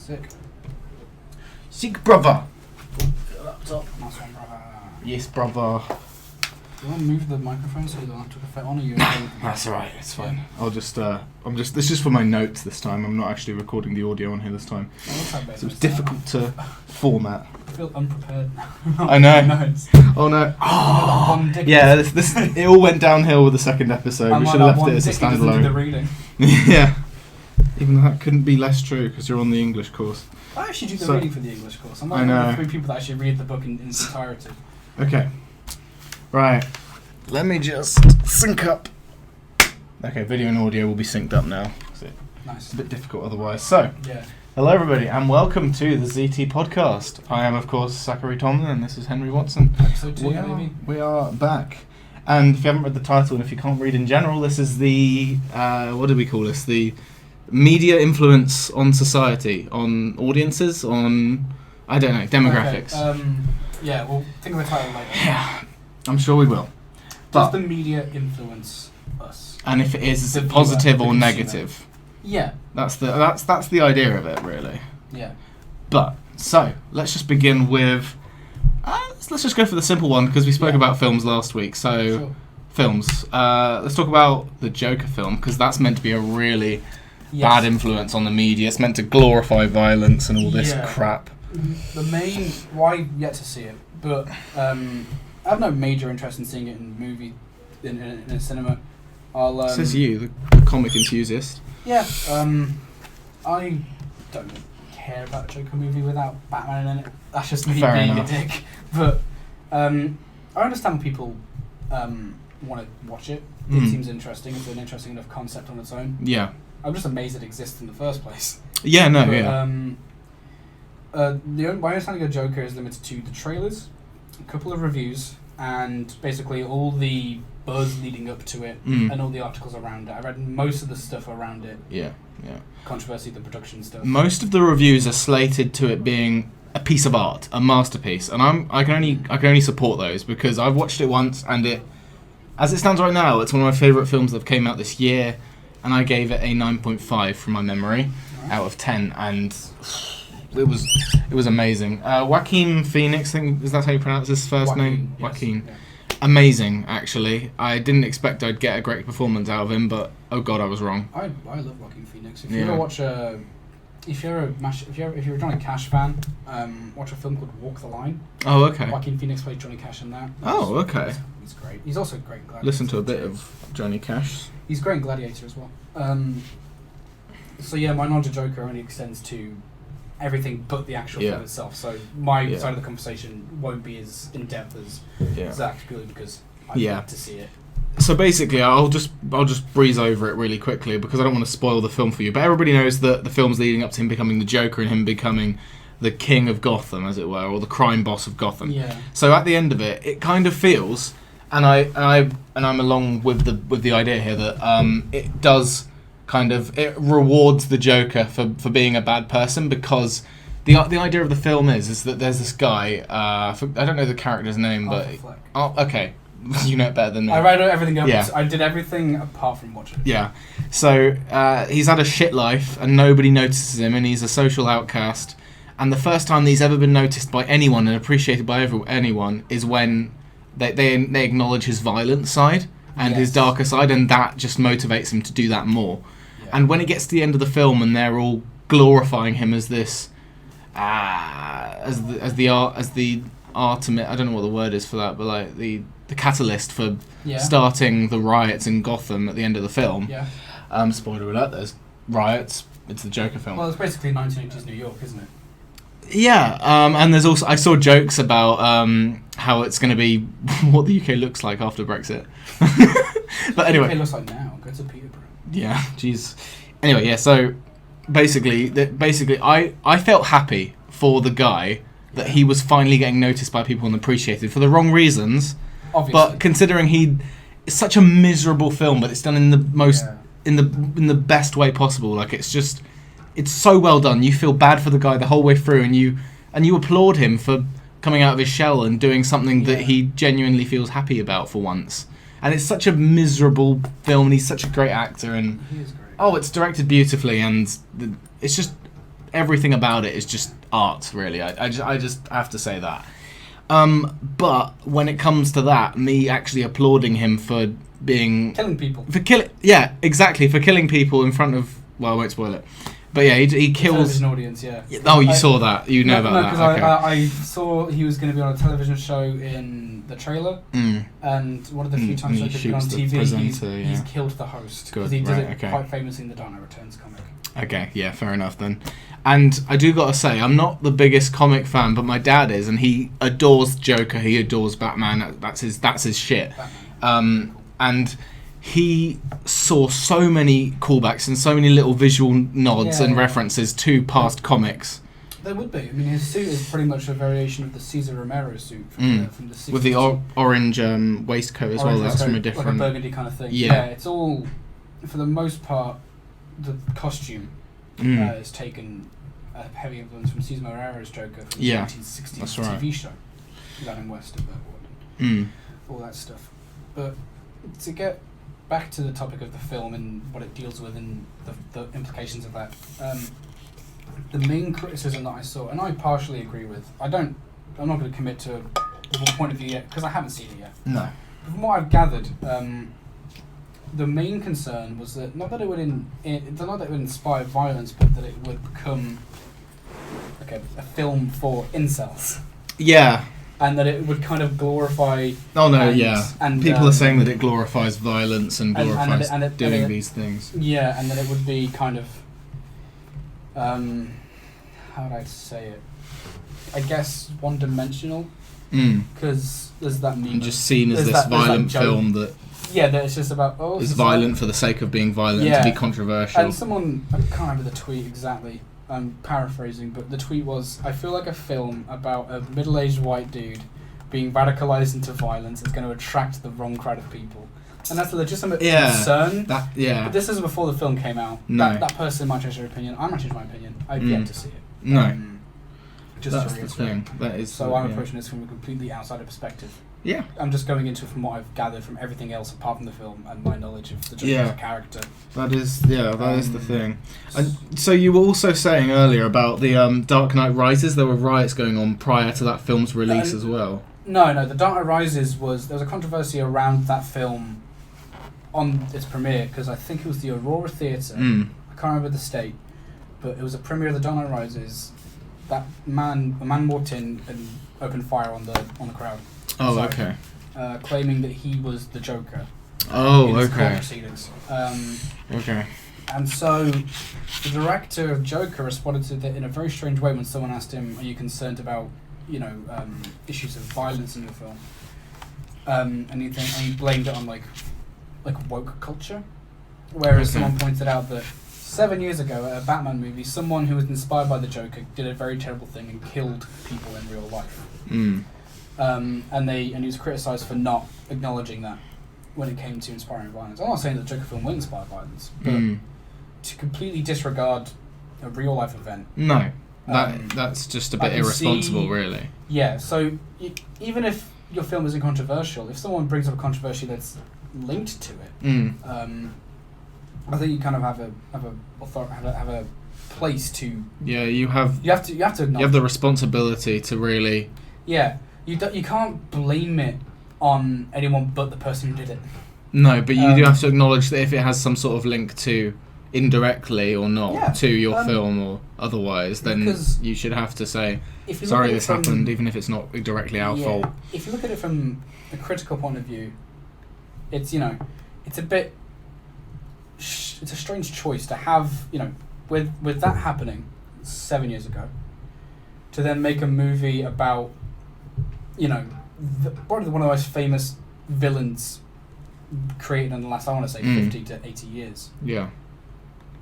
Sick. Sick, brother. Laptop. Nice one, brother. Yes, brother. Do you want to move the microphone so you don't have to put it on, or you? That's alright. It's fine. I'll just. This is just for my notes this time. I'm not actually recording the audio on here this time. So it's difficult to format. I feel unprepared. I know. Notes. Oh no. Oh, yeah. This it all went downhill with the second episode. We should have left it as a standalone. The reading. Yeah. Even though that couldn't be less true because you're on the English course. I actually do the reading for the English course. I'm one of the 3 people that actually read the book in its entirety. Okay. Right. Let me just sync up. Okay, video and audio will be synced up now. Nice. It's a bit difficult otherwise. So, yeah. Hello everybody and welcome to the ZT podcast. I am of course Zachary Tomlin and this is Henry Watson. Episode 2, baby. We are back. And if you haven't read the title and if you can't read in general, this is the, what do we call this? The media influence on society, on audiences, on, I don't know, demographics. Okay, yeah, we'll think of a title later. Yeah, I'm sure we will. Does the media influence us? And if it is it positive or negative? Yeah. That's the idea of it, really. Yeah. But, so, let's just begin with, let's just go for the simple one, because we spoke about films last week, so, sure. Films. Let's talk about the Joker film, because that's meant to be a really bad influence on the media. It's meant to glorify violence and all this crap. The main... Well, I've yet to see it, but I have no major interest in seeing it in movie, in a cinema. Says you, the comic enthusiast. Yeah, I don't care about a Joker movie without Batman in it. That's just me being a dick. But I understand when people want to watch it. It seems interesting. It's an interesting enough concept on its own. Yeah. I'm just amazed it exists in the first place. Yeah, no, but, my understanding of Joker is limited to the trailers, a couple of reviews, and basically all the buzz leading up to it and all the articles around it. I read most of the stuff around it. Yeah. Controversy, the production stuff. Most of the reviews are slated to it being a piece of art, a masterpiece, and I can only support those because I've watched it once and it, as it stands right now, it's one of my favourite films that came out this year, and I gave it a 9.5 from my memory out of 10, and it was amazing. Joaquin Phoenix, I think, is that how you pronounce his first name? Yes. Joaquin. Yeah. Amazing, actually. I didn't expect I'd get a great performance out of him, but oh god, I was wrong. I love Joaquin Phoenix. If you ever watch if you're a Johnny Cash fan, watch a film called Walk the Line. Oh, okay. Joaquin Phoenix played Johnny Cash in that. Oh, okay. He's great. He's also great in Gladiator. Listen to a bit of Johnny Cash. He's great in Gladiator as well. So yeah, my knowledge of Joker only extends to everything but the actual film itself. So my side of the conversation won't be as in depth as Zach, purely because I'd like to see it. So basically, I'll just breeze over it really quickly because I don't want to spoil the film for you. But everybody knows that the film's leading up to him becoming the Joker and him becoming the king of Gotham, as it were, or the crime boss of Gotham. Yeah. So at the end of it, it kind of feels, and I'm along with the idea here that it does kind of, it rewards the Joker for being a bad person, because the idea of the film is that there's this guy, I don't know the character's name, but okay. You know it better than me. I read everything else. Yeah. I did everything apart from watch it. Yeah. So he's had a shit life and nobody notices him and he's a social outcast. And the first time that he's ever been noticed by anyone and appreciated by anyone is when they acknowledge his violent side and his darker side, and that just motivates him to do that more. Yeah. And when it gets to the end of the film and they're all glorifying him as this, as the ultimate, I don't know what the word is for that, but like the catalyst for starting the riots in Gotham at the end of the film. Yeah. Spoiler alert, there's riots. It's the Joker film. Well, it's basically 1980s New York, isn't it? Yeah, and there's also, I saw jokes about how it's going to be what the UK looks like after Brexit. But anyway. The UK looks like now. Go to Peterborough. Yeah, jeez. Anyway, yeah, so basically, I felt happy for the guy that he was finally getting noticed by people and appreciated for the wrong reasons. Obviously. But considering it's such a miserable film, but it's done in the most in the best way possible. Like it's so well done. You feel bad for the guy the whole way through, and you applaud him for coming out of his shell and doing something that he genuinely feels happy about for once. And it's such a miserable film, and he's such a great actor, and he is great. Oh, it's directed beautifully, and it's just everything about it is just art, really. I just have to say that. But when it comes to that, me actually applauding him for killing people. For killing people in front of... Well, I won't spoil it. But yeah, he kills... Television audience, yeah. Oh, you saw that. You know about that. Because I saw he was going to be on a television show in the trailer, and one of the few times he's been on TV, he's killed the host. Because he did it quite famously in the Dark Knight Returns comic. Okay, yeah, fair enough then. And I do gotta say, I'm not the biggest comic fan, but my dad is, and he adores Joker. He adores Batman. That's his shit. And he saw so many callbacks and so many little visual nods and references to past comics. There would be. I mean, his suit is pretty much a variation of the Cesar Romero suit from the 60s. With the orange waistcoat as well. That's from a different... Like a burgundy kind of thing. Yeah, it's all, for the most part, the costume is taken a heavy influence from Cesar Moreira's Joker from the 1960s TV show. Adam West and all that stuff. But to get back to the topic of the film and what it deals with and the implications of that, the main criticism that I saw, and I partially agree with, I'm not going to commit to a point of view yet because I haven't seen it yet. No. But from what I've gathered, the main concern was that not that it would inspire violence, but that it would become a film for incels. Yeah. And that it would kind of glorify... Oh no, and people are saying that it glorifies violence and glorifies doing these things. Yeah, and that it would be kind of... how would I say it? I guess one-dimensional. Because there's that meme... And just seen as this violent film that... Yeah, that it's just about... it's violent for the sake of being violent, to be controversial. And someone... I can't remember the tweet exactly. I'm paraphrasing, but the tweet was, I feel like a film about a middle-aged white dude being radicalized into violence is going to attract the wrong crowd of people. And that's a legitimate concern. But this is before the film came out. No. That person might change their opinion. I might change my opinion. I've yet to see it. No. That's the thing. That is so I'm approaching this from a completely outsider perspective. Yeah. I'm just going into it from what I've gathered from everything else apart from the film and my knowledge of the Joker's character. That is the thing. And so you were also saying earlier about the Dark Knight Rises. There were riots going on prior to that film's release as well. No. The Dark Knight Rises there was a controversy around that film on its premiere because I think it was the Aurora Theatre. I can't remember the state, but it was a premiere of the Dark Knight Rises. A man walked in and opened fire on the crowd. Oh, okay. Claiming that he was the Joker. Oh, in his okay. court proceedings. Okay. And so the director of Joker responded to that in a very strange way when someone asked him, "Are you concerned about, issues of violence in your film?" And he blamed it on like woke culture. Whereas someone pointed out that 7 years ago at a Batman movie, someone who was inspired by the Joker did a very terrible thing and killed people in real life. And he was criticised for not acknowledging that when it came to inspiring violence. I'm not saying that the Joker film will inspire violence, but to completely disregard a real life event. No, that's just a bit irresponsible, really. Yeah, so even if your film isn't controversial, if someone brings up a controversy that's linked to it, I think you kind of have a place to. Yeah, you have to acknowledge. You have the responsibility to really. Yeah, you can't blame it on anyone but the person who did it. No, but you do have to acknowledge that if it has some sort of link to, indirectly or not, to your film or otherwise, then you should have to say, sorry this happened, even if it's not directly our fault. If you look at it from a critical point of view, it's it's a bit. It's a strange choice to have, with that happening 7 years ago, to then make a movie about, probably one of the most famous villains created in the last, 50 to 80 years. Yeah.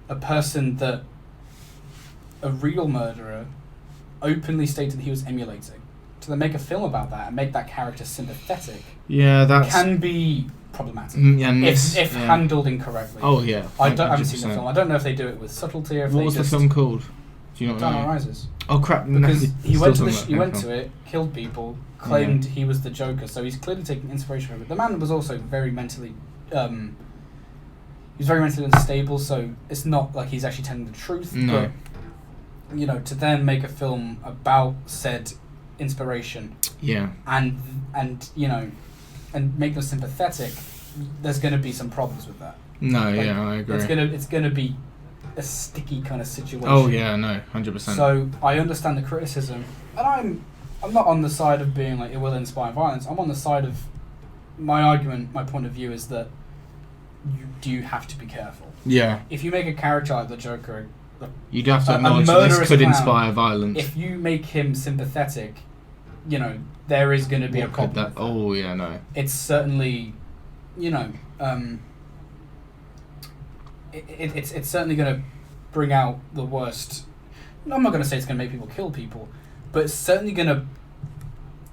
A person that a real murderer openly stated that he was emulating. To then make a film about that and make that character sympathetic. Yeah, that can be problematic if handled incorrectly. Oh yeah, I haven't seen the film. I don't know if they do it with subtlety or if what was the film called? Do you know what Dark Knight Rises. Oh crap! Because he went to it, killed people, claimed he was the Joker. So he's clearly taking inspiration from it. The man was also very mentally, he was very mentally unstable. So it's not like he's actually telling the truth. No. to then make a film about said inspiration, and and make them sympathetic, there's going to be some problems with that. No, I agree. It's gonna be a sticky kind of situation. Oh yeah, no, 100%. So I understand the criticism, and I'm not on the side of being like it will inspire violence. I'm on the side of my argument. My point of view is that you do have to be careful. Yeah. If you make a character like the Joker, you'd have to acknowledge that this could inspire violence. If you make him sympathetic, there is going to be a problem. Oh yeah, no. It's certainly, it's certainly going to bring out the worst. I'm not going to say it's going to make people kill people, but it's certainly going to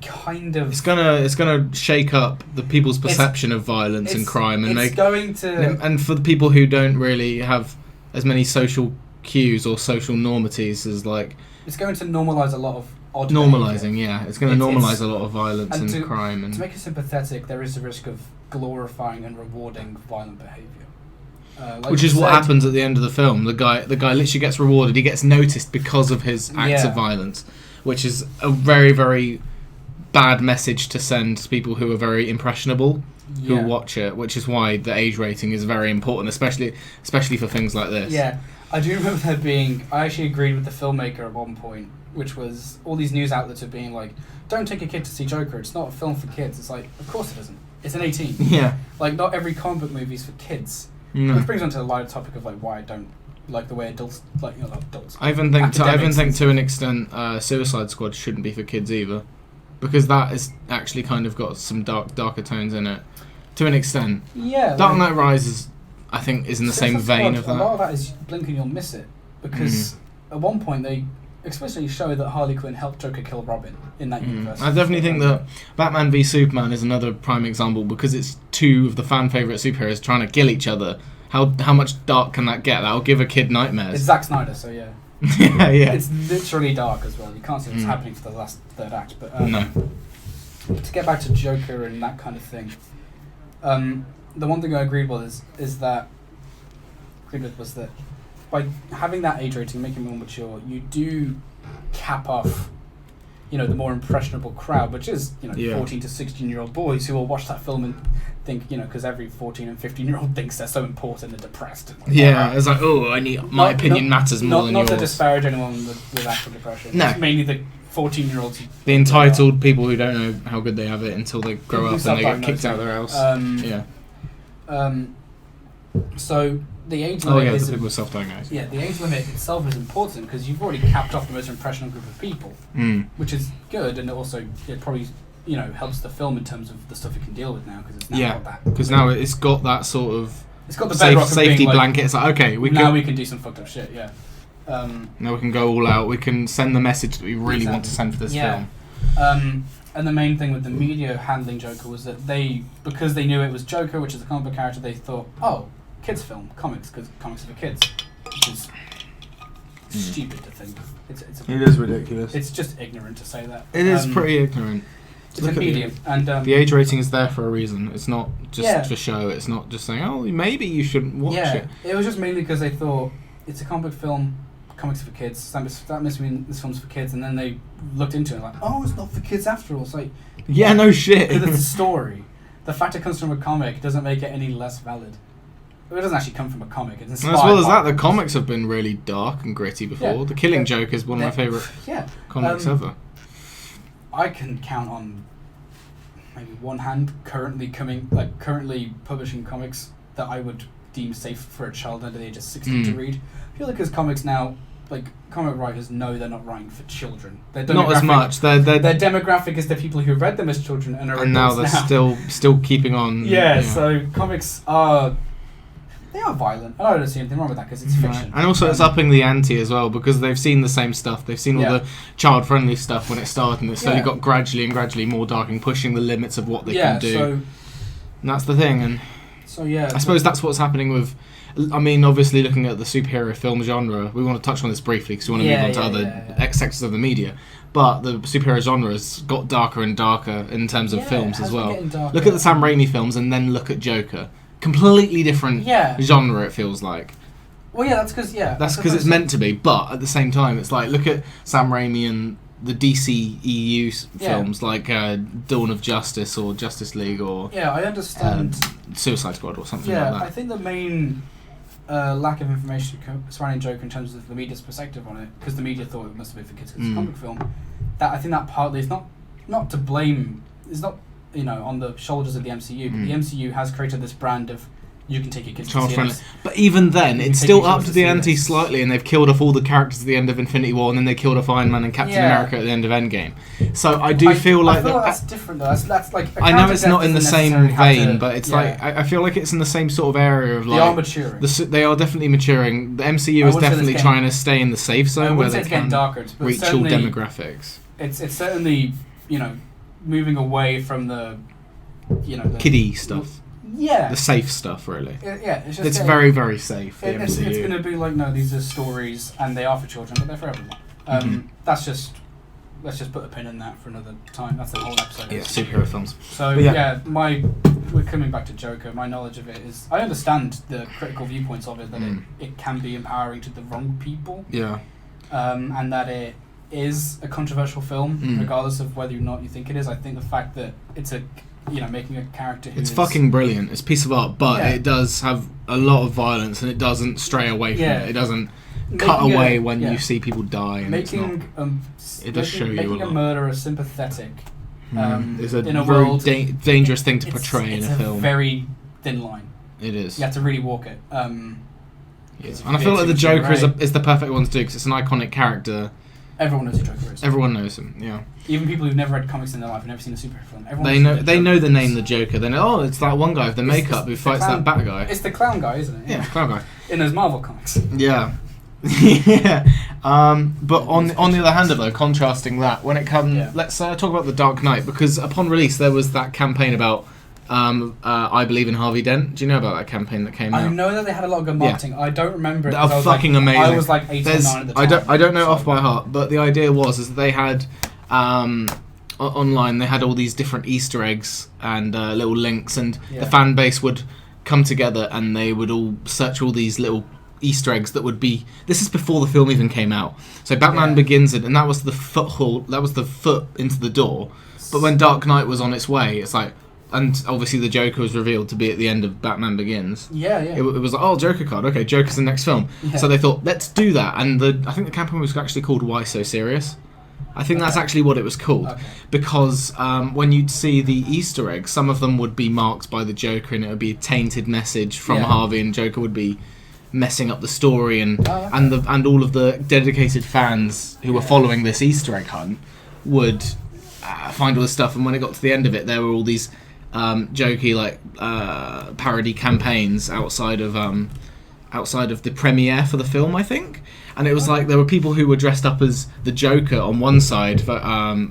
kind of. It's gonna shake up the people's perception of violence and crime, and and for the people who don't really have as many social cues or social normities as like. It's going to normalise a lot of odd. Normalising, yeah. It's going to normalise a lot of violence and crime, and to make it sympathetic, there is a risk of glorifying and rewarding violent behaviour. Which is what happens at the end of the film. The guy literally gets rewarded. He gets noticed because of his acts of violence, which is a very, very bad message to send to people who are very impressionable who watch it. Which is why the age rating is very important, especially for things like this. Yeah, I do remember there being. I actually agreed with the filmmaker at one point, which was all these news outlets are being like, "Don't take a kid to see Joker. It's not a film for kids." It's like, of course it isn't. It's an 18. Yeah. Like, not every comic book movie is for kids. No. Which brings on to the lighter topic of like why I don't like the way adults not adults. I even think to an extent, Suicide Squad shouldn't be for kids either, because that is actually kind of got some darker tones in it, to an extent. Yeah. Dark Knight Rises, I think, is in the same vein of that. A lot of that is blink and you'll miss it, because at one point they explicitly show that Harley Quinn helped Joker kill Robin in that universe. I definitely think that Batman v Superman is another prime example, because it's two of the fan favourite superheroes trying to kill each other. How much dark can that get? That'll give a kid nightmares. It's Zack Snyder, so yeah. yeah. It's literally dark as well. You can't see what's happening for the last third act. But no. To get back to Joker and that kind of thing, the one thing I agreed with was that by having that age rating, making it more mature, you do cap off, the more impressionable crowd, which is 14 to 16-year-old boys who will watch that film and think, because every 14 and 15-year-old thinks they're so important and depressed. And it's like, my opinion matters more than yours. Not to disparage anyone with actual depression. No. It's mainly the 14-year-olds. The entitled people who don't know how good they have it until they grow up and they get kicked out of their house. So the age limit the people with self-diagnosed. Yeah, the age limit itself is important because you've already capped off the most impressionable group of people, which is good, and it probably helps the film in terms of the stuff it can deal with now, because it's now got that. Because now it's got that sort of safety blanket. It's like, okay, we can do some fucked up shit. Yeah. Now we can go all out. We can send the message that we really want to send for this film. And the main thing with the media handling Joker was that because they knew it was Joker, which is a comic book character, they thought, kids film, comics, because comics are for kids, which is stupid to think. It is ridiculous. It's just ignorant to say that. It is pretty ignorant. It's a medium, and the age rating is there for a reason. It's not just for show. It's not just saying, maybe you shouldn't watch it. It was just mainly because they thought it's a comic book film, comics are for kids. That must mean this film's for kids, and then they looked into it like, it's not for kids after all. It's like, no shit. Because it's a story. The fact it comes from a comic doesn't make it any less valid. It doesn't actually come from a comic. It's inspired as well as that, the comics have been really dark and gritty before. Yeah. The Killing Joke is one of my favourite comics ever. I can count on maybe one hand currently publishing comics that I would deem safe for a child under the age of 16 to read. I feel like because comics now, comic writers know they're not writing for children. Not as much. Their demographic is the people who read them as children and are now they're still keeping on. So comics are. They are violent. I don't see anything wrong with that because it's fiction. And also it's upping the ante as well, because they've seen the same stuff. They've seen all the child-friendly stuff when it started, and it's slowly got gradually more dark and pushing the limits of what they can do. And that's the thing. And I suppose that's what's happening with... obviously looking at the superhero film genre, we want to touch on this briefly because we want to move on to other sectors of the media. But the superhero genre has got darker and darker in terms of films as well. Look at the Sam Raimi films and then look at Joker. Completely different genre, it feels like. Well, yeah, that's because it's meant to be. But at the same time, it's like look at Sam Raimi and the DC films like Dawn of Justice or Justice League or I understand Suicide Squad or something like that. I think the main lack of information surrounding Joker in terms of the media's perspective on it, because the media thought it must have been for kids because it's a comic film. That I think that partly is not to blame. It's not on the shoulders of the MCU, but the MCU has created this brand of you can take your kids to see it. But even then, it's still up to the ante slightly, and they've killed off all the characters at the end of Infinity War, and then they killed off Iron Man and Captain America at the end of Endgame. So I feel like that's different though. That's like I know it's not in the same vein, but it's like I feel like it's in the same sort of area of like they are maturing. They are definitely maturing. The MCU is definitely trying to stay in the safe zone where they can reach all demographics. It's certainly moving away from the the kiddie stuff. Yeah. The safe stuff, really. It's very, very safe. It's going to be like, no, these are stories, and they are for children, but they're for everyone. Let's just put a pin in that for another time. That's the whole episode. Yeah, superhero films. So, we're coming back to Joker. My knowledge of it is, I understand the critical viewpoints of it, that it can be empowering to the wrong people. Yeah. And that it is a controversial film, regardless of whether or not you think it is. I think the fact that it's making a character who it's fucking brilliant. It's a piece of art, but it does have a lot of violence, and it doesn't stray away from it. It doesn't cut away when you see people die. And it does show you a lot. Making a murderer sympathetic is a in a very world, dangerous thing to portray in a film. It's a very thin line. It is. You have to really walk it. And I feel like the Joker is the perfect one to do because it's an iconic character. Everyone knows who Joker is. Everyone knows him, yeah. Even people who've never read comics in their life and never seen a superhero film. They know the name the Joker. They know, it's that one guy with the makeup who fights that bat guy. It's the clown guy, isn't it? Yeah, clown guy. In those Marvel comics. Yeah. Yeah. But on the other hand, though, contrasting that, when it comes... Let's talk about The Dark Knight, because upon release there was that campaign about... I Believe in Harvey Dent. Do you know about that campaigin that came out? I know that they had a lot of good marketing. I don't remember it. They are fucking amazing. I was like 8 or 9 at the time. I don't know off by heart, but the idea was that they had online. They had all these different Easter eggs and little links, and the fan base would come together and they would all search all these little Easter eggs that would be. This is before the film even came out. So Batman Begins, and that was the foothold. That was the foot into the door. But when Dark Knight was on its way, it's like. And obviously the Joker was revealed to be at the end of Batman Begins. Yeah. It was like, Joker card. Okay, Joker's the next film. Yeah. So they thought, let's do that. And I think the campaign was actually called Why So Serious? I think that's actually what it was called. Okay. Because when you'd see the Easter eggs, some of them would be marked by the Joker, and it would be a tainted message from Harvey, and Joker would be messing up the story, and all of the dedicated fans who were following this Easter egg hunt would find all this stuff. And when it got to the end of it, there were all these jokey parody campaigns outside of the premiere for the film, I think. And it was like there were people who were dressed up as the Joker on one side for,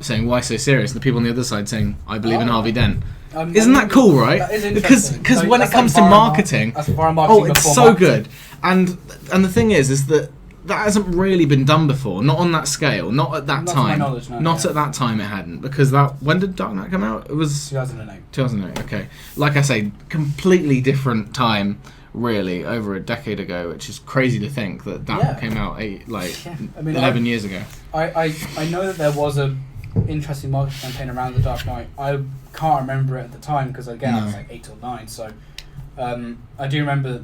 saying "Why so serious?" and the people on the other side saying "I believe in Harvey Dent." Isn't that cool, right? That is because when it comes to marketing, it's so good. And the thing is that hasn't really been done before, not on that scale, not at that time. To my knowledge, no, at that time it hadn't, because when did Dark Knight come out? It was 2008. 2008, okay. Like I say, completely different time, really, over a decade ago, which is crazy to think that came out 11 years ago. I know that there was a interesting marketing campaign around the Dark Knight. I can't remember it at the time because again I was like 8 or 9, so I do remember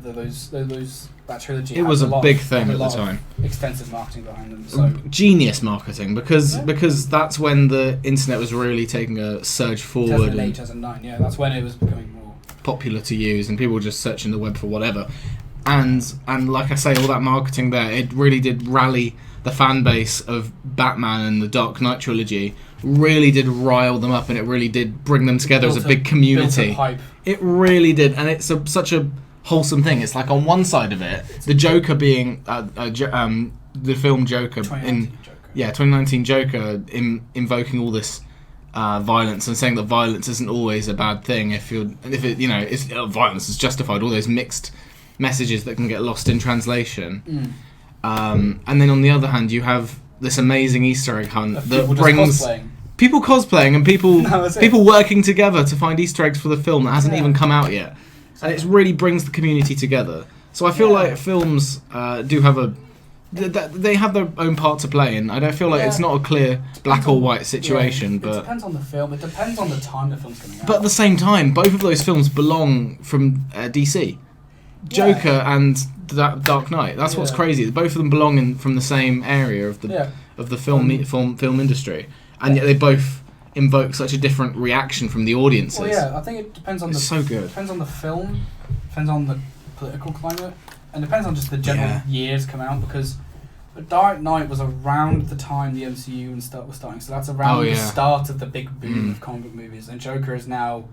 that trilogy. It was a big thing at the time. Extensive marketing behind them. So genius marketing, because that's when the internet was really taking a surge forward. 2008, 2009, yeah, that's when it was becoming more popular to use, and people were just searching the web for whatever. And like I say, all that marketing there, it really did rally the fan base of Batman and the Dark Knight trilogy. Really did rile them up, and it really did bring them together as a big community. Hype. It really did, and it's such a wholesome thing. It's like on one side of it, the Joker being the film Joker 2019 Joker invoking all this violence and saying that violence isn't always a bad thing violence is justified. All those mixed messages that can get lost in translation. And then on the other hand, you have this amazing Easter egg hunt that brings people cosplaying and people working together to find Easter eggs for the film that hasn't even come out yet. And it really brings the community together. So I feel like films do have they have their own part to play, and I don't feel like it's not a clear black or white situation. But it depends on the film. It depends on the time the film's coming out. But at the same time, both of those films belong from DC. Joker and Dark Knight. That's what's crazy. Both of them belong from the same area of the film industry, and yet they both invoke such a different reaction from the audiences. Well, yeah, I think it depends on so good. It depends on the film, depends on the political climate, and depends on just the general years come out, because Dark Knight was around the time the MCU was starting, so that's around the start of the big boom of comic book movies, and Joker is now,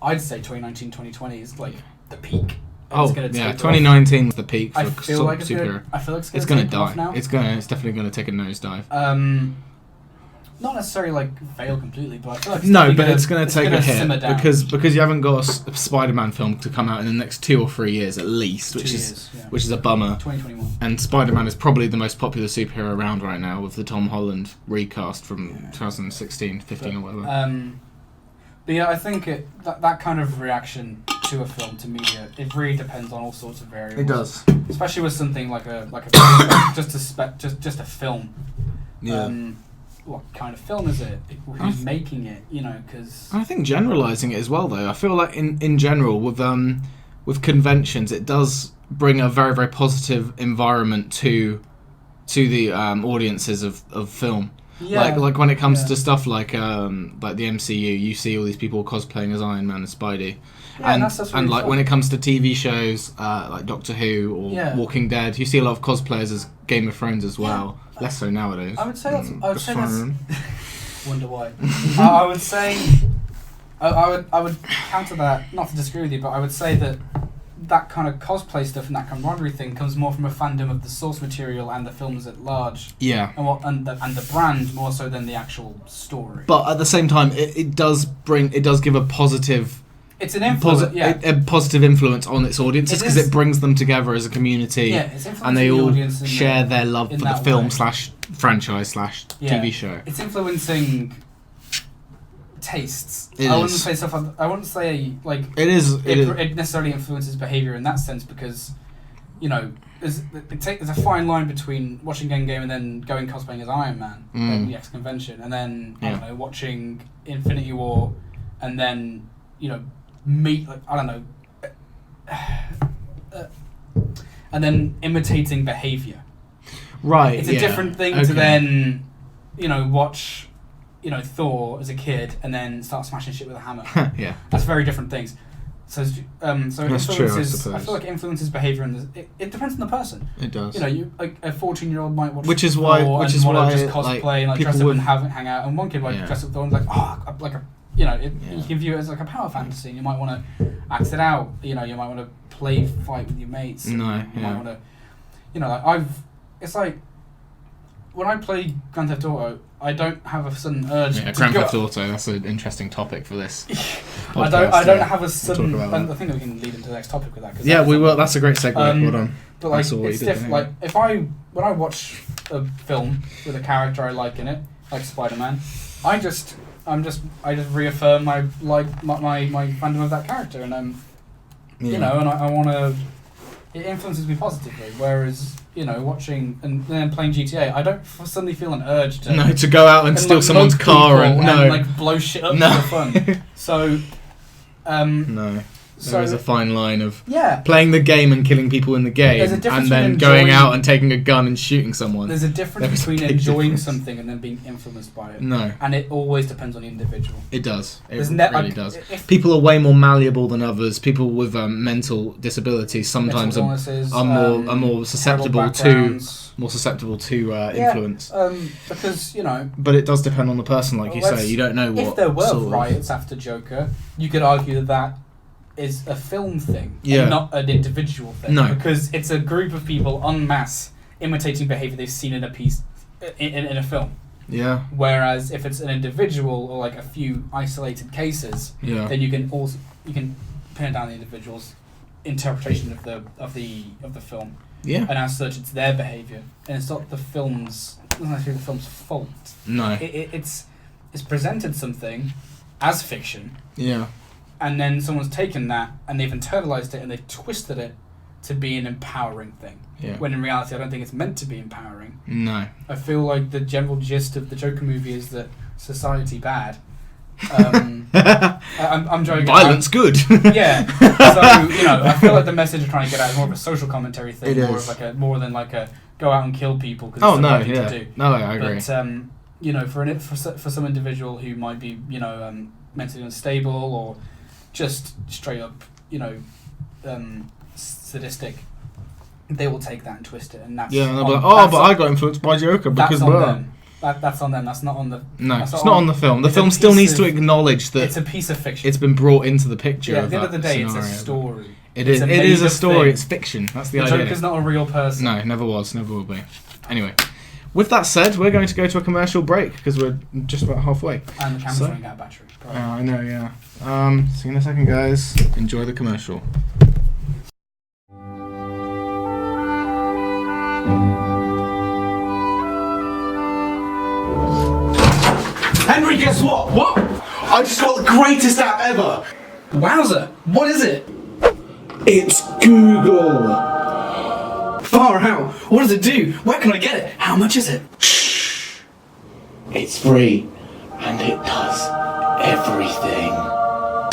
I'd say 2019, 2020 is like the peak. Oh yeah, 2019 was the peak for superhero. I feel like it's gonna die now. It's definitely gonna take a nosedive. Not necessarily like fail completely, but I feel like it's going to take a hit because you haven't got a Spider-Man film to come out in the next 2 or 3 years at least, which is a bummer. 2021. And Spider-Man is probably the most popular superhero around right now, with the Tom Holland recast from 2016, 15 or whatever. But yeah, I think that kind of reaction to a film, to media, it really depends on all sorts of variables. It does, especially with something like a just a film. Yeah. What kind of film is it? Who's making it? You know, because I think generalizing it as well, though. I feel like in general with conventions, it does bring a very, very positive environment to the audiences of film. Yeah. Like when it comes to stuff like the MCU, you see all these people cosplaying as Iron Man and Spidey. Yeah, and that's really and like fun. when it comes to TV shows like Doctor Who or Walking Dead, you see a lot of cosplayers as Game of Thrones as well. Less so nowadays. I would say that's. Wonder why. I would say. I would counter that. Not to disagree with you, but I would say that kind of cosplay stuff and that camaraderie thing comes more from a fandom of the source material and the films at large. Yeah. And the brand more so than the actual story. But at the same time, it does give a positive. It's an influence, a positive influence on its audiences because it brings them together as a community, and they all share their love for the film / franchise / TV show. It's influencing tastes. I wouldn't say stuff. I wouldn't say like it necessarily influences behavior in that sense, because there's a fine line between watching Endgame and then going cosplaying as Iron Man at the X convention, and then I don't know, watching Infinity War, and then meet, like, I don't know, and then imitating behavior. Right. It's a different thing to then, watch, Thor as a kid and then start smashing shit with a hammer. Yeah. That's very different things. So it That's influences. true, I suppose. I feel like it influences behavior, and it depends on the person. It does. You like a 14-year-old might watch. Which is Thor why just cosplay and dress up and hang out, and one kid might dress up Thor and you can view it as like a power fantasy, and you might want to act it out. You might want to play fight with your mates. You might want to, it's like when I play Grand Theft Auto, I don't have a sudden urge. Yeah, Grand Theft Auto. That's an interesting topic for this. I don't have a sudden. I think we can lead into the next topic with that. We will. That's a great segue. Well done. But like, it's different. Like when I watch a film with a character I like in it, like Spider-Man, I just reaffirm my fandom of that character, and and I want to. It influences me positively. Whereas watching and then playing GTA, I don't suddenly feel an urge to go out and steal someone's car and blow shit up for fun. So there is a fine line of playing the game and killing people in the game, and then going out and taking a gun and shooting someone. There's a difference between enjoying something and then being influenced by it. No. And it always depends on the individual. It does. It really does. People are way more malleable than others. People with mental disabilities sometimes are more susceptible to influence. Because But it does depend on the person, like you say. You don't know what. If there were riots after Joker, you could argue that is a film thing, and not an individual thing. No. Because it's a group of people en masse imitating behaviour they've seen in a piece, in a film. Yeah. Whereas if it's an individual or like a few isolated cases, then you can pin down the individual's interpretation of the film. Yeah. And as such, it's their behaviour, and it's not the film's. It's not necessarily the film's fault. No. It's presented something as fiction. Yeah. And then someone's taken that and they've internalized it and they've twisted it to be an empowering thing. Yeah. When in reality, I don't think it's meant to be empowering. No. I feel like the general gist of the Joker movie is that society bad. I'm joking. Violence good. Yeah. So I feel like the message I'm trying to get out is more of a social commentary thing, more than like a go out and kill people because it's the right thing to do. No, I agree. But for some individual who might be mentally unstable or just straight up sadistic, they will take that and twist it, and that's and they'll be like, I got influenced by Joker because that's on them. That's on them. That's not on the. No, it's not on the film. The film still needs to acknowledge that it's a piece of fiction. It's been brought into the picture. Yeah, at the end of the day, it's a story. It is a story. Thing. It's fiction. That's the idea. Joker's not a real person. No, never was, never will be. Anyway, with that said, we're going to go to a commercial break because we're just about halfway. And the camera's running out of battery. I know, yeah. See you in a second, guys. Enjoy the commercial. Henry, guess what? What? I just got the greatest app ever! Wowza! What is it? It's Google! Far out! What does it do? Where can I get it? How much is it? Shh! It's free, and it does everything.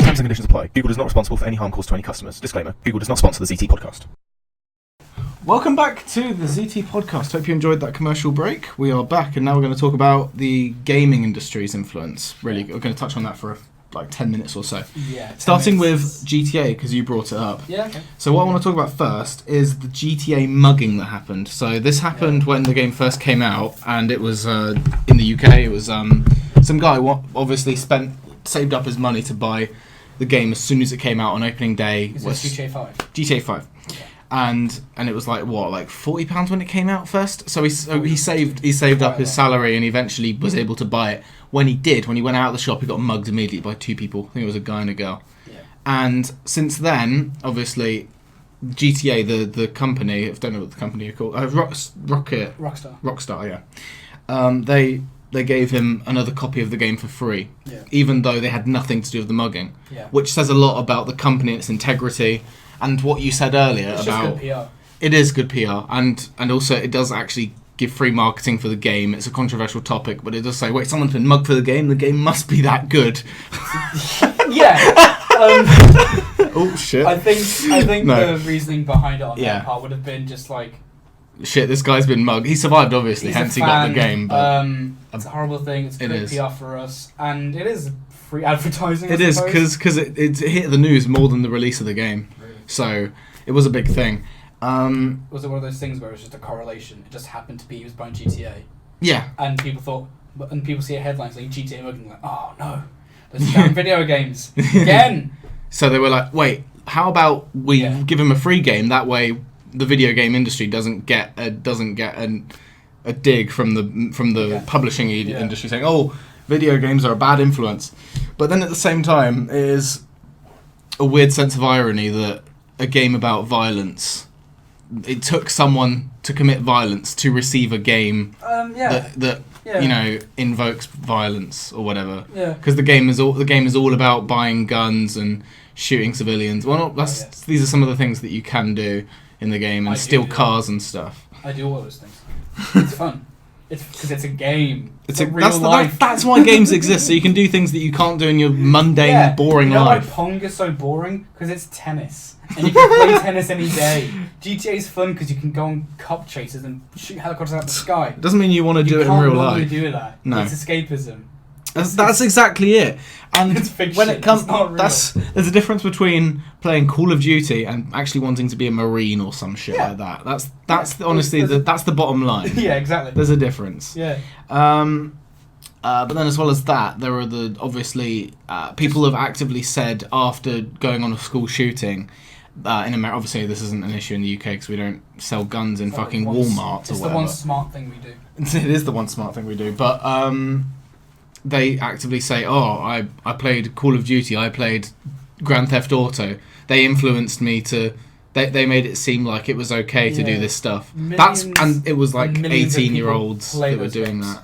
Terms and conditions apply. Google is not responsible for any harm caused to any customers. Disclaimer: Google does not sponsor the ZT podcast. Welcome back to the ZT podcast. Hope you enjoyed that commercial break. We are back, and now we're going to talk about the gaming industry's influence. Really, we're going to touch on that for like 10 minutes or so. Yeah. Starting with GTA, because you brought it up. Yeah, okay. So what I want to talk about first is the GTA mugging that happened. So this happened when the game first came out, and it was in the UK. It was some guy obviously saved up his money to buy the game as soon as it came out on opening day. Is this GTA 5? GTA 5. Yeah. And it was like £40 when it came out first. So he saved up his salary and eventually was able to buy it. When he went out of the shop, he got mugged immediately by two people. I think it was a guy and a girl. Yeah. And since then, obviously, GTA, the company, I don't know what the company are called, Rockstar, yeah. They gave him another copy of the game for free, even though they had nothing to do with the mugging, which says a lot about the company and its integrity. And what you said earlier it's about just good PR. It is good PR, and also it does actually give free marketing for the game. It's a controversial topic, but it does say, wait, someone's been mugged for the game must be that good. Yeah. Oh shit. I think the reasoning behind it on that part would have been just like, shit, this guy's been mugged. He survived, obviously, hence he got the game. But it's a horrible thing. It's good PR for us, and it is free advertising. It is because it hit the news more than the release of the game. So it was a big thing. Was it one of those things where it was just a correlation? It just happened to be he was buying GTA. Yeah. And people see a headline saying GTA mugging, like, oh no, there's damn video games again. So they were like, wait, how about we give him a free game? That way, the video game industry doesn't get a dig from the publishing industry saying, oh, video games are a bad influence. But then at the same time, it is a weird sense of irony that a game about violence, it took someone to commit violence to receive a game that invokes violence or whatever. Yeah. Because the game is all about buying guns and shooting civilians. Well, these are some of the things that you can do in the game and steal cars and stuff. I do all those things. It's fun. It's because it's a game. It's real life. That's why games exist, so you can do things that you can't do in your mundane, boring life. Why Pong is so boring? Because it's tennis. And you can play tennis any day. GTA is fun because you can go on cop chases and shoot helicopters out of the sky. It doesn't mean you want to do it in real life. You can't do that. No. It's escapism. That's exactly it. And it's fiction. When it comes, there's a difference between playing Call of Duty and actually wanting to be a Marine or some shit like that. That's honestly that's the bottom line. Yeah, exactly. There's a difference. Yeah. But then as well as that, there are obviously people have actively said after going on a school shooting. In America, obviously this isn't an issue in the UK because we don't sell guns in fucking Walmart or whatever. It's the one smart thing we do. It is the one smart thing we do, but they actively say, oh, I played Call of Duty, I played Grand Theft Auto. They influenced me to... They made it seem like it was okay to do this stuff. And it was like 18-year-olds that were doing that.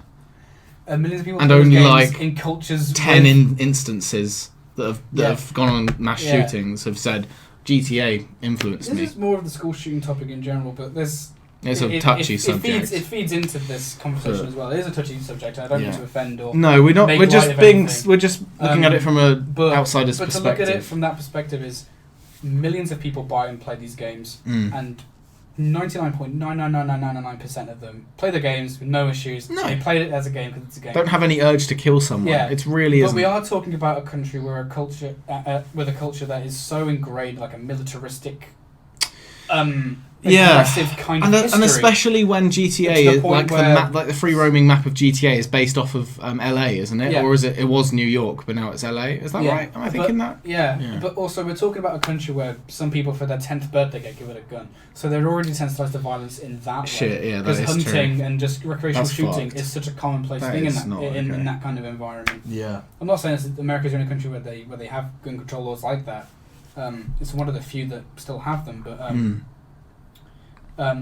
Millions of people and only like in cultures 10 instances that have gone on mass shootings have said, GTA influenced This me. is more of the school shooting topic in general, but there's... It's a touchy subject. It feeds into this conversation as well. It is a touchy subject, and I don't mean to offend or... No, we're not. Make We're just light of being. anything. We're just looking at it from a outsider's but perspective. to look at it from that perspective is millions of people buy and play these games, and 99.99999% of them play the games with no issues. No. They played it as a game because it's a game. Don't have any urge to kill someone. Yeah, it really isn't. But we are talking about a country where a culture, with a culture that is so ingrained, like a militaristic, aggressive kind of history. And especially when GTA, like the free roaming map of GTA, is based off of LA, isn't it? Yeah. Or is it? It was New York, but now it's LA. Is that right? Am I thinking that? Yeah. But also we're talking about a country where some people for their 10th birthday get given a gun, so they're already sensitised to violence in that way. Yeah, that because is hunting true. and just recreational shooting fucked. is such a commonplace thing in that kind of environment. Yeah. I'm not saying America's the only country where they have gun control laws like that. It's one of the few that still have them, but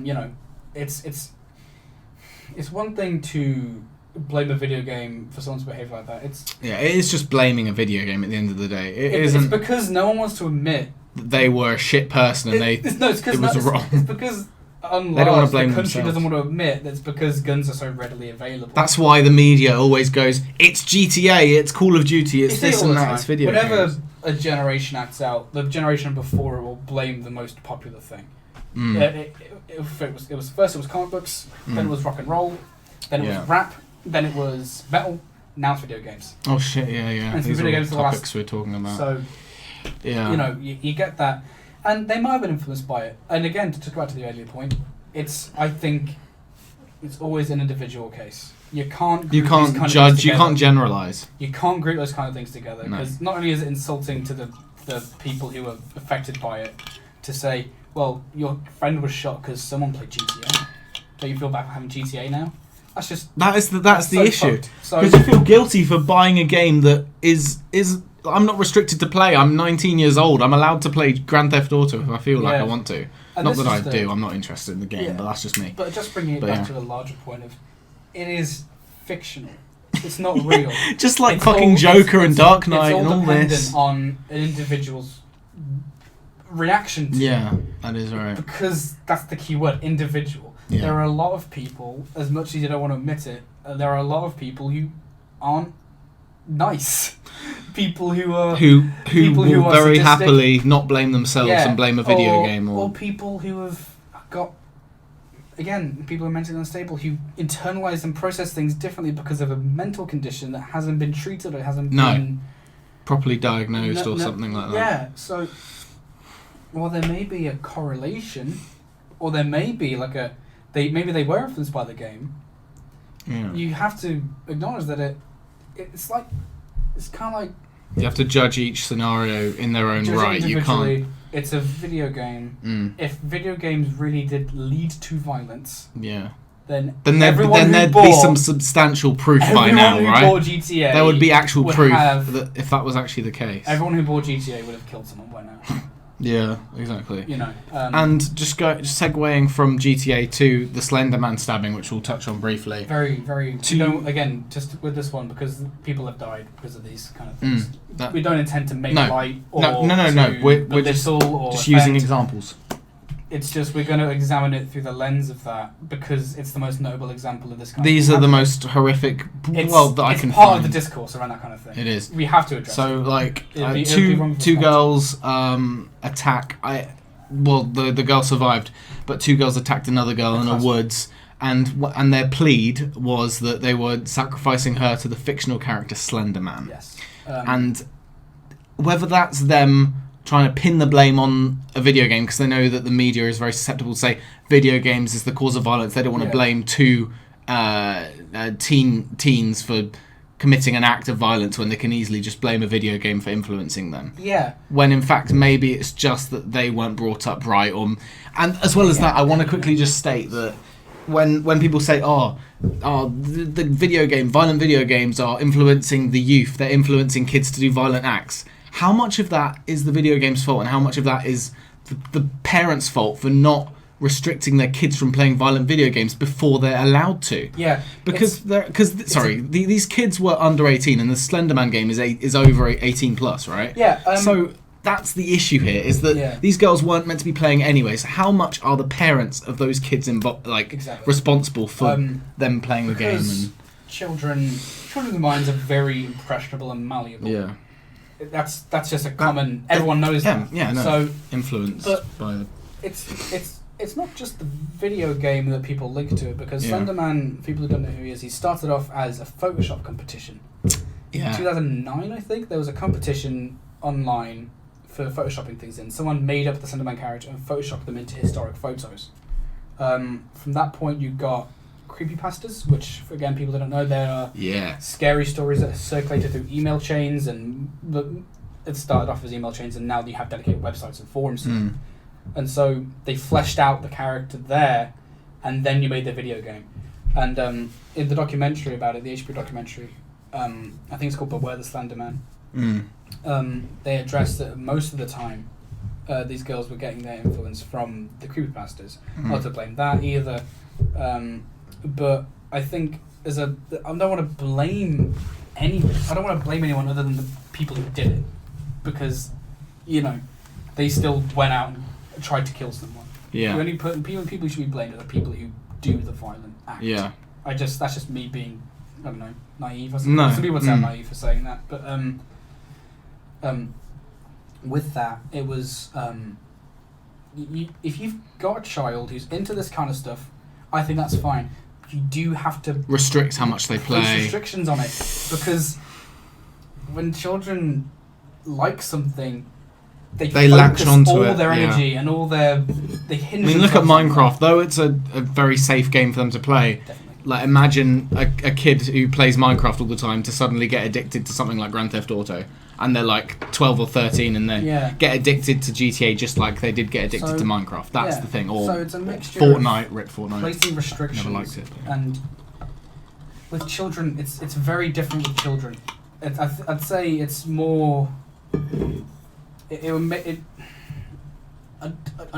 you know, it's one thing to blame a video game for someone's behaviour like that. It is just blaming a video game at the end of the day. It's because no one wants to admit that they were a shit person and it was wrong. It's because they don't want to blame the country themselves. doesn't want to admit that's because guns are so readily available. That's why the media always goes, it's GTA, it's Call of Duty, it's this and that, it's video Whenever games. a generation acts out, the generation before it will blame the most popular thing. It was first it was comic books, then it was rock and roll, then it was rap, then it was metal, now it's video games. Oh shit, yeah. And These video are games the topics we're talking about. So, you know, you get that. And they might have been influenced by it. And again, to go back to the earlier point, I think it's always an individual case. You can't judge, you can't generalise. You can't group those kind of things together, because not only is it insulting to the people who are affected by it to say, well, your friend was shot because someone played GTA. Don't you feel bad for having GTA now? That's the issue. So because you feel guilty for buying a game that is. I'm not restricted to play. I'm 19 years old. I'm allowed to play Grand Theft Auto if I feel like I want to. And not that I do. I'm not interested in the game, but that's just me. But just bringing it back to a larger point of, it is fictional. It's not real. Just like it's fucking Joker and Dark Knight and all this. It's all dependent on an individual's reaction to it. That is right. Because that's the key word, individual. Yeah. There are a lot of people, as much as you don't want to admit it, there are a lot of people who aren't nice. People who will very happily not blame themselves and blame a video game. Or people who have got, again, people who are mentally unstable, who internalise and process things differently because of a mental condition that hasn't been treated or hasn't been properly diagnosed or something like that. Yeah, so while there may be a correlation, or there may be maybe they were influenced by the game, you have to acknowledge that it's kind of like you have to judge each scenario in their own right. You can't. It's a video game. If video games really did lead to violence, then there'd be some substantial proof by now, right? Everyone who bought GTA, there would be actual proof that if that was actually the case. Everyone who bought GTA would have killed someone by now. Yeah, exactly. You know, and just segueing from GTA to the Slender Man stabbing, which we'll touch on briefly. Very, very. Again, just with this one, because people have died because of these kind of things. We don't intend to make light or no. We're just using examples. It's just we're going to examine it through the lens of that because it's the most notable example of this kind These of thing. are the most horric. That I can It's part find. of the discourse around that kind of thing. It is. We have to address it. So, like, two girls attack. The girl survived, but two girls attacked another girl in a woods, and their plead was that they were sacrificing her to the fictional character Slender Man. Yes. And whether that's them trying to pin the blame on a video game because they know that the media is very susceptible to say video games is the cause of violence. They don't want to blame two teens for committing an act of violence when they can easily just blame a video game for influencing them. Yeah. When in fact maybe it's just that they weren't brought up right. And as well as that, I want to quickly just state that when people say, the violent video games are influencing the youth, they're influencing kids to do violent acts. How much of that is the video game's fault and how much of that is the parents' fault for not restricting their kids from playing violent video games before they're allowed to? Yeah. Because these kids were under 18 and the Slender Man game is over 18 plus, right? Yeah. So that's the issue here. Is that these girls weren't meant to be playing anyway. So how much are the parents of those kids responsible for them playing the game? And children's minds are very impressionable and malleable. Yeah. That's just a common. Everyone knows that. Yeah, no. So influenced by the. It's not just the video game that people link to it, because Slenderman, people who don't know who he started off as a Photoshop competition. Yeah. In 2009, I think, there was a competition online for photoshopping things in. Someone made up the Slenderman character and photoshopped them into historic photos. From that point, you got creepypastas, which, again, people that don't know, there are scary stories that are circulated through email chains, and it started off as email chains, and now you have dedicated websites and forums. And so they fleshed out the character there, and then you made the video game. And in the documentary about it, the HBO documentary, I think it's called Beware the Slenderman, they addressed that most of the time these girls were getting their influence from the creepypastas. Not to blame that either, but I think I don't want to blame anyone other than the people who did it, because they still went out and tried to kill someone. Yeah. The only people who should be blamed are the people who do the violent act. Yeah. That's just me being, I don't know, naive or something. No. Some people would sound naive for saying that, but with that, it was if you've got a child who's into this kind of stuff, I think that's fine. You do have to restrict how much they play. Put restrictions on it, because when children like something, they latch onto all their energy and all they hinge. I mean, look at Minecraft. Though it's a very safe game for them to play. Definitely. Like, imagine a kid who plays Minecraft all the time to suddenly get addicted to something like Grand Theft Auto, and they're like 12 or 13, and they get addicted to GTA just like they did get addicted to Minecraft. That's the thing. Or so it's a mixture Fortnite, rip Fortnite. Placing restrictions. Never liked it. And with children, it's very different with children. I'd say it's more. I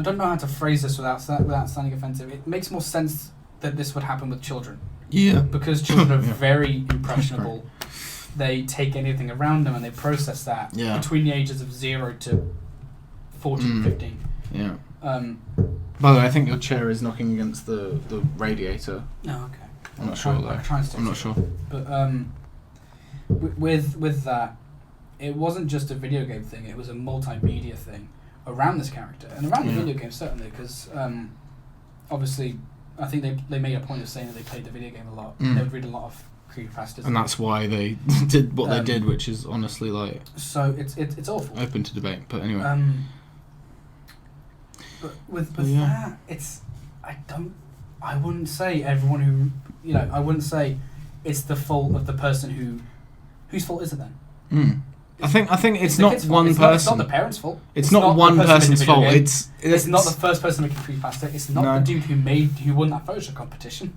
don't know how to phrase this without sounding offensive. It makes more sense that this would happen with children. Yeah. Because children are very impressionable. They take anything around them and they process that between the ages of 0 to 14, 15. Yeah. By the way, I think your chair is knocking against the radiator. Oh, okay. I'm not sure though. I'm not sure. But with that, it wasn't just a video game thing, it was a multimedia thing around this character. And around the video game, certainly, because obviously, I think they made a point of saying that they played the video game a lot. They would read a lot of creepypastas. And that's why they did what they did, which is honestly like... So it's awful. Open to debate, but anyway. But with that, I wouldn't say everyone who... I wouldn't say it's the fault of the person whose fault is it then? I think it's not one person. It's not the parents' fault. It's not one person's fault. It's not the first person making creepypasta. It's not the dude who won that Photoshop competition.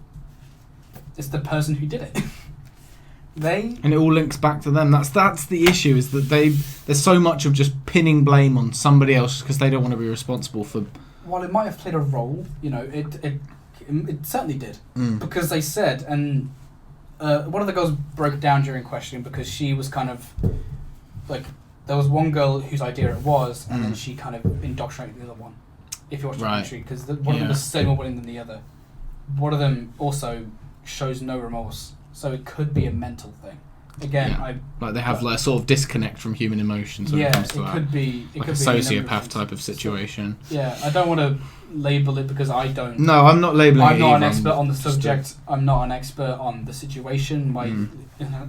It's the person who did it. And it all links back to them. That's the issue. Is that there's so much of just pinning blame on somebody else because they don't want to be responsible for. While it might have played a role, it certainly did because they said, and one of the girls broke down during questioning because she was kind of. Like, there was one girl whose idea it was, and then she kind of indoctrinated the other one. If you watch the documentary, because one of them was so more willing than the other. One of them also shows no remorse, so it could be a mental thing. Again, they have like a sort of disconnect from human emotions. When it comes to could be like a sociopath type of situation. I don't want to label it because I don't. No, I'm not labeling. I'm not an expert on the subject. I'm not an expert on the situation. My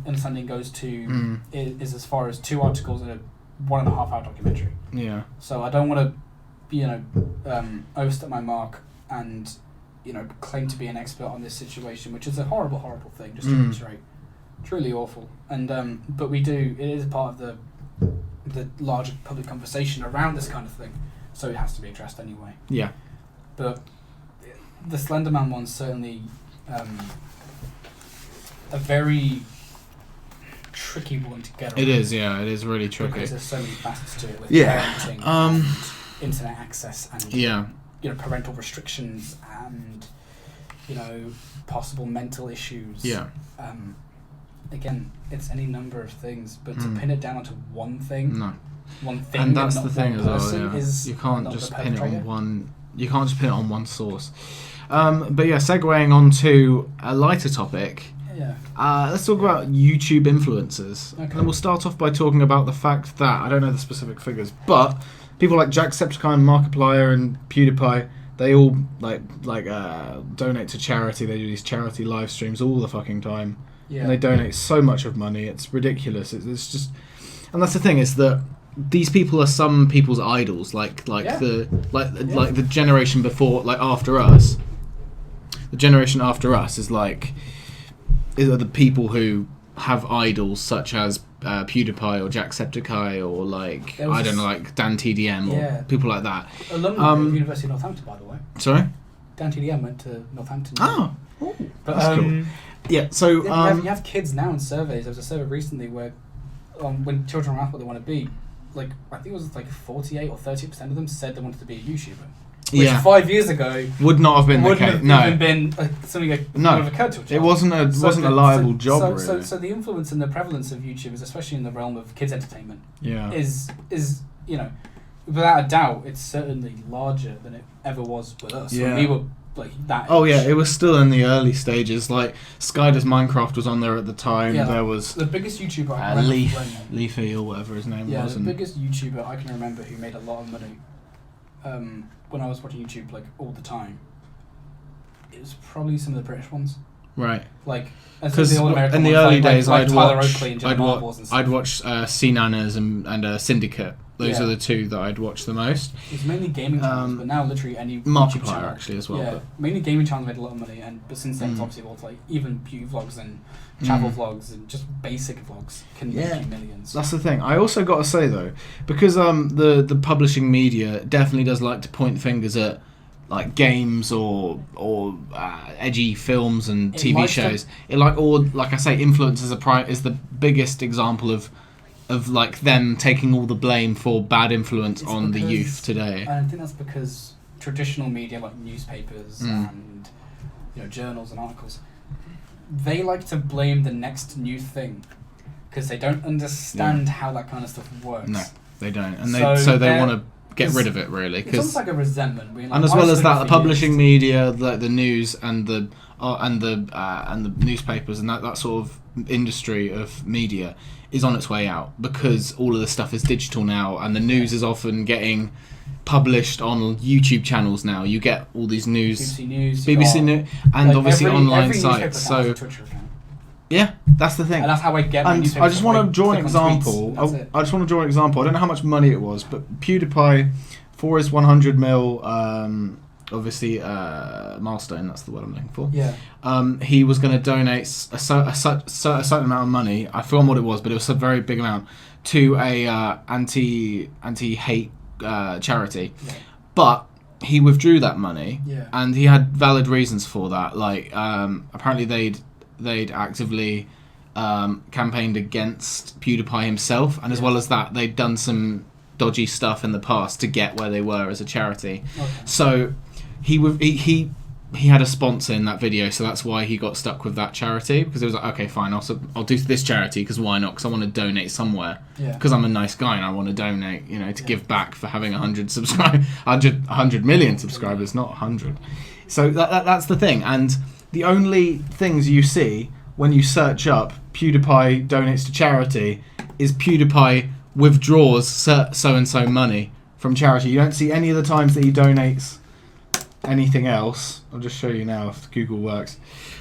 understanding goes to is as far as 2 articles in a 1.5 hour documentary. Yeah. So I don't want to, overstep my mark and, claim to be an expert on this situation, which is a horrible, horrible thing. Just to reiterate, truly awful. And but it is part of the larger public conversation around this kind of thing, so it has to be addressed anyway. Yeah. But the Slenderman one's certainly a very tricky one to get around. It is, yeah, it is really tricky. Because there's so many facets to it with parenting and internet access and parental restrictions and possible mental issues. Yeah. Again, it's any number of things, but to pin it down onto one thing. No. one thing, and that's not the thing one as well. person Yeah. is You can't not just the pin it perpetrator. on one. You can't just pin it on one source. But yeah, segueing on to a lighter topic. Yeah. Let's talk about YouTube influencers. Okay. And we'll start off by talking about the fact that, I don't know the specific figures, but people like Jacksepticeye, Markiplier and PewDiePie, they all donate to charity. They do these charity live streams all the fucking time. Yeah. And they donate so much of money. It's ridiculous. It's just... And that's the thing, is that these people are some people's idols, like the generation before, like after us. The generation after us is the people who have idols such as PewDiePie or Jacksepticeye or I don't know, like Dan TDM or people like that. Alumni of University of Northampton, by the way. Sorry? Dan TDM went to Northampton. Oh, But, that's cool. Yeah, so you have kids now in surveys. There was a survey recently where when children were asked what they want to be, I think it was 48 or 30% of them said they wanted to be a YouTuber. Which 5 years ago would not have been the wouldn't case. have No, even been something that would have occurred to a child. it wasn't a liable job. Really. So the influence and the prevalence of YouTubers, especially in the realm of kids entertainment, is without a doubt, it's certainly larger than it ever was with us. Yeah. When we were that. Oh age. yeah, it was still in the early stages. Like Skyder's Minecraft was on there at the time. Yeah, there was the biggest YouTuber I can remember. Leafy or whatever his name was. The biggest YouTuber I can remember who made a lot of money. When I was watching YouTube all the time, it was probably some of the British ones. Right. Because in the early days, I'd watch C-Nanas and Syndicate. Those are the two that I'd watch the most. It's mainly gaming channels, but now literally any Markiplier YouTube channel, actually as well. Yeah, but mainly gaming channels made a lot of money, but since then it's obviously evolved even beauty vlogs and travel vlogs and just basic vlogs can make you millions. That's the thing. I also got to say though, because the publishing media definitely does like to point fingers at games or edgy films and TV shows. Like I say, influencers is the biggest example of them taking all the blame for bad influence on the youth today. I think that's because traditional media like newspapers and journals and articles, they like to blame the next new thing because they don't understand how that kind of stuff works. No, they don't, and they want to get rid of it really. It's almost like a resentment. And as well as that, the publishing media, the news and the newspapers and that sort of industry of media is on its way out because all of the stuff is digital now, and the news is often getting published on YouTube channels now. You get all these BBC News, and obviously online sites. So yeah, that's the thing. And that's how I get. And I just want to draw an example. I just want to draw an example. I don't know how much money it was, but PewDiePie, for his 100 mil, obviously milestone. That's the word I'm looking for. Yeah. He was going to donate a certain amount of money. I forgot what it was, but it was a very big amount to a anti-hate charity. Yeah. But he withdrew that money, and he had valid reasons for that. Apparently they'd actively campaigned against PewDiePie himself, and as well as that, they'd done some dodgy stuff in the past to get where they were as a charity. Okay. So he had a sponsor in that video, so that's why he got stuck with that charity, because it was like, okay, fine, I'll do this charity because why not? Because I want to donate somewhere. Because I'm a nice guy and I want to donate, to give back for having 100 million subscribers, not 100. So that's the thing, and the only things you see when you search up PewDiePie donates to charity is PewDiePie withdraws so-and-so money from charity. You don't see any of the times that he donates anything else. I'll just show you now if Google works.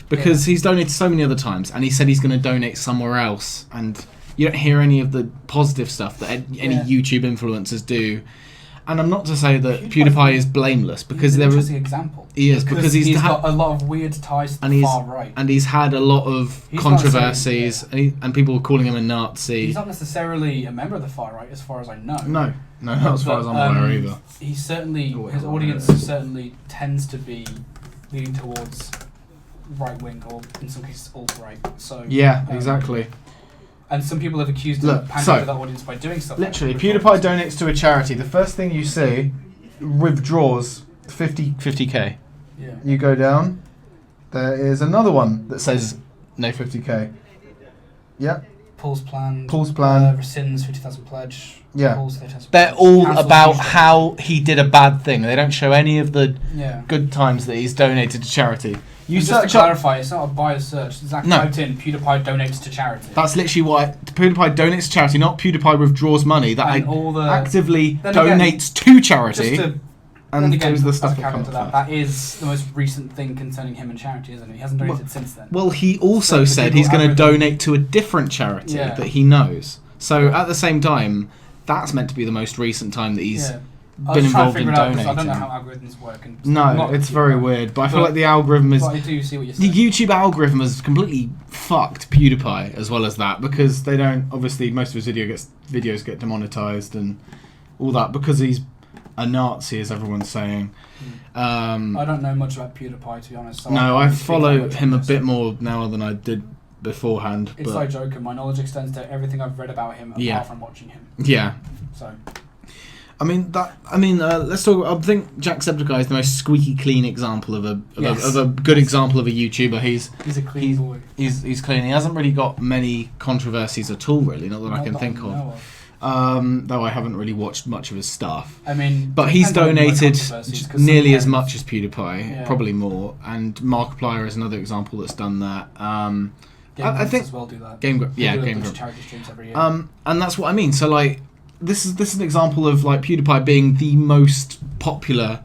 Because he's donated so many other times, and he said he's going to donate somewhere else, and you don't hear any of the positive stuff that any YouTube influencers do. And I'm not to say that PewDiePie is blameless, because he's an interesting example. He is, because he's got a lot of weird ties to the far right. And he's had a lot of controversies, and people calling him a Nazi. He's not necessarily a member of the far right, as far as I know. No, not as far as I'm aware either. His audience certainly tends to be leaning towards right-wing, or in some cases alt-right. So exactly. And some people have accused him of pandering to that audience by doing stuff. Literally, PewDiePie donates to a charity. The first thing you see, withdraws 50k. Yeah. You go down, there is another one that says no 50k. Yeah. Paul's Plan. Rescinds 50,000 pledge. Yeah. Paul's 30,000 They're pledge, all cancels about huge how he did a bad thing. They don't show any of the Yeah. good times that he's donated to charity. You And just to search up. clarify, it's not a biased search. Zach No. typed in PewDiePie donates to charity. That's literally why PewDiePie donates to charity, not PewDiePie withdraws money. That And all the- actively Then again, donates to charity. Just to and then again, does the as a stuff caveat that to comes that is the most recent thing concerning him and charity, isn't it? He hasn't donated since then. Well, he also So the said Google he's going to algorithm- donate to a different charity Yeah. that he knows. So at the same time, that's meant to be the most recent time that he's Yeah. I been was trying to involved in figure it out because donating. I don't know how algorithms work. And No, not it's PewDiePie. very weird. But I feel But- like the algorithm is... But I do see what you're The saying. YouTube algorithm has completely fucked PewDiePie as well as that, because they don't... Obviously, most of his videos get demonetized and all that because he's a Nazi, as everyone's saying. I don't know much about PewDiePie, to be honest. So No, I I can't speak follow that much him on a this. bit more now than I did beforehand. It's but like Joker. My knowledge extends to everything I've read about him Yeah. apart from watching him. yeah. So Let's talk. I think Jacksepticeye is the most squeaky clean example of a good example of a YouTuber. He's he's a clean boy. he's clean. He hasn't really got many controversies at all, really. Not that I can think of. know Though I haven't really watched much of his stuff. I mean, But he's depends on the donated controversies, 'cause nearly as sometimes- much as PewDiePie, Yeah. probably more. And Markiplier is another example that's done that. Game I Grumps think as well do that. Game They do a Game bunch of Grumps. charity streams every year. And that's what I mean. So like, this is an example of like PewDiePie being the most popular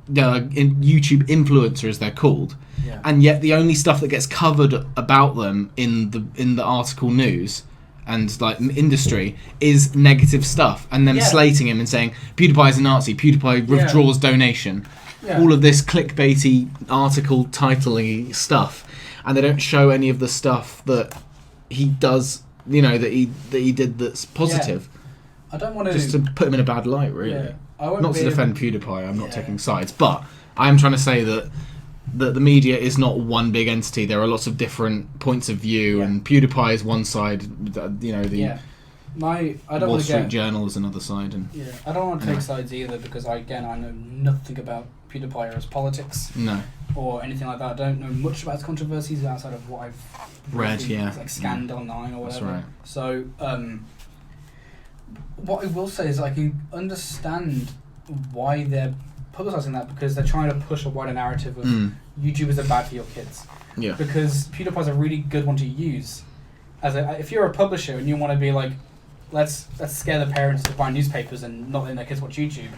YouTube influencer, as they're called, Yeah. and yet the only stuff that gets covered about them in the article news and like industry is negative stuff, and them Yeah. slating him and saying PewDiePie is a Nazi, PewDiePie withdraws donation, Yeah. all of this clickbaity article titling stuff, and they don't show any of the stuff that he does, that he did that's positive. I don't want Just to put him in a bad light, really. Yeah. I won't Not be to defend PewDiePie, I'm not taking sides, but I'm trying to say that the media is not one big entity. There are lots of different points of view, Yeah. and PewDiePie is one side. The I don't Wall want to Street get. Journal is another side, and Yeah, I don't want to take sides either because I know nothing about PewDiePie or his politics no, or anything like that. I don't know much about his controversies outside of what I've Read, briefly, yeah. like scanned online or That's whatever. right. So, what I will say is I can understand why they're publicising that because they're trying to push a wider narrative of YouTubers are bad for your kids. yeah, Because PewDiePie's a really good one to use. If you're a publisher and you want to be like, let's scare the parents to buy newspapers and not letting their kids watch YouTube.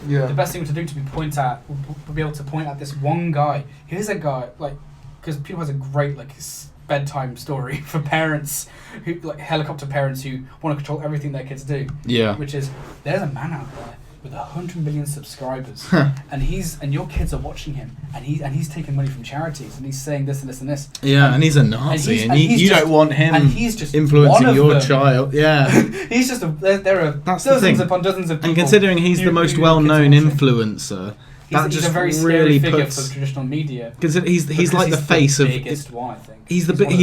yeah, The best thing to do to be able to point at this one guy. Here's a guy because PewDiePie's a great bedtime story for parents who helicopter parents who want to control everything their kids do. yeah. Which is there's a man out there with 100 million subscribers, and your kids are watching him, and he's taking money from charities, and he's saying this and this and this. Yeah, and he's a Nazi, and he's you just- don't want him and he's just one influencing of your them. child. Yeah, He's just there are That's the dozens thing. upon dozens of people. and considering he's the most who well-known kids are watching. influencer, that He's just a very scary really figure puts. for traditional media. Because he's Because like the face the of. biggest one, I think. He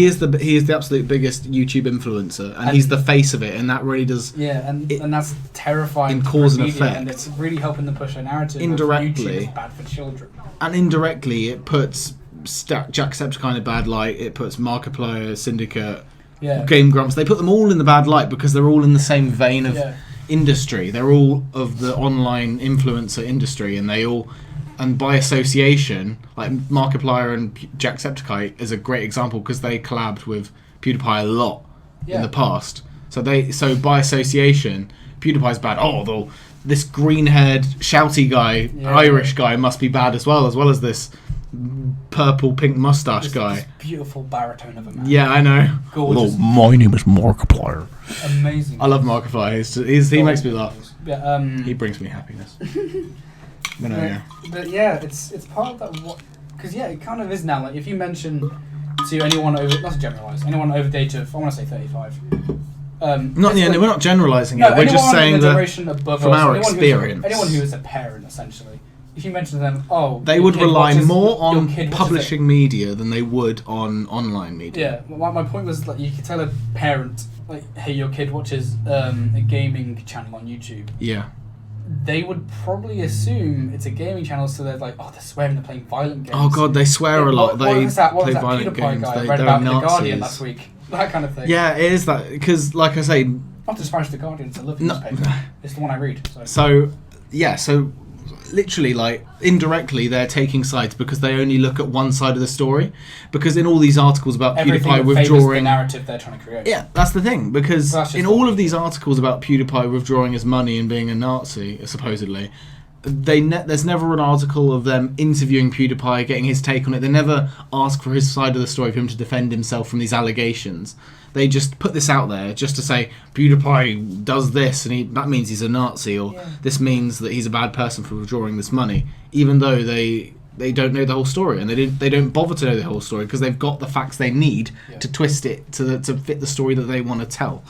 is the absolute biggest YouTube influencer, and And- he's the face of it, and that really does Yeah, and that's terrifying in for cause and media, effect. and it's really helping them push a narrative. Indirectly. of YouTube is bad for children. and indirectly it puts Jacksepticeye in a bad light. It puts Markiplier, Syndicate, Yeah, Game Grumps. They put them all in the bad light because they're all in the same vein of yeah, industry. They're all of the online influencer industry, and and by association, like Markiplier and Jacksepticeye is a great example because they collabed with PewDiePie a lot in Yeah. the past. So by association, PewDiePie's bad. Oh, though this green-haired, shouty guy, Yeah. Irish guy, must be bad as well as this purple pink mustache This guy. beautiful baritone of a man. Yeah, I know. Gorgeous, my name is Markiplier. amazing. I love Markiplier. He makes me laugh. Yeah, He brings me happiness. But no, yeah. But yeah, it's part of that. Because it kind of is now. Like if you mention to anyone over, not to generalize, anyone over the age of, I want to say 35. Not the end. We're not generalising No, it. We're just anyone saying in the that generation above from us, our anyone experience. anyone who is a parent, essentially, if you mention to them, they your would kid rely watches- more your on kid watches publishing media than they would on online media. Yeah, my point was like you could tell a parent like, hey, your kid watches a gaming channel on YouTube. Yeah. They would probably assume it's a gaming channel, so they're like, they're swearing, they're playing violent games. Oh god, they swear a lot. What they was that play PewDiePie violent games. guy I They're read about in The Nazis. Guardian last week? that kind of thing. Yeah, it is that, because, like I say... Not to disparage The Guardian, it's a lovely newspaper. It's the one I read. So literally, like, indirectly, they're taking sides because they only look at one side of the story. Because in all these articles about PewDiePie withdrawing... the narrative they're trying to create. Yeah, that's the thing. Because in all of these articles about PewDiePie withdrawing his money and being a Nazi, supposedly, there's never an article of them interviewing PewDiePie, getting his take on it. They never ask for his side of the story, for him to defend himself from these allegations. They just put this out there just to say PewDiePie does this and that means he's a Nazi, or this means that he's a bad person for withdrawing this money, even though they don't know the whole story, and they don't bother to know the whole story because they've got the facts they need to twist it to fit the story that they want to tell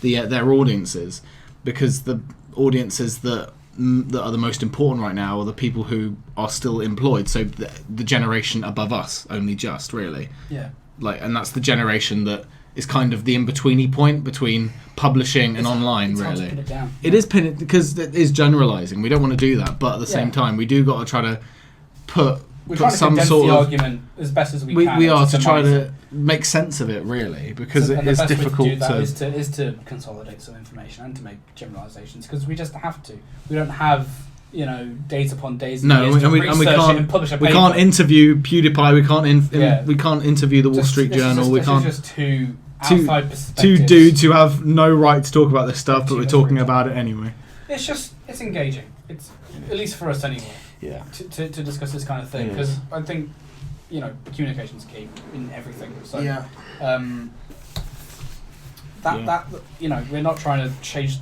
their audiences, because the audiences that are the most important right now are the people who are still employed, so the generation above us only just really, and that's the generation that is kind of the in-betweeny point between publishing and online, really. It is pinning, because it is generalising. We don't want to do that, but at the same time, we do got to try to put some sort the of argument as best as we can. We are to try to make sense of it, really, because it is difficult to do that is to consolidate some information and to make generalisations, because we just have to. We don't have days upon days. No, and we can't publish a paper. We can't interview PewDiePie. We can't interview the Wall Street Journal. We can't. Just outside perspectives. Two dudes who have no right to talk about this stuff, but we're talking about it anyway. It's engaging. It's, at least for us anyway. Yeah. To discuss this kind of thing, because I think communication's key in everything. So we're not trying to change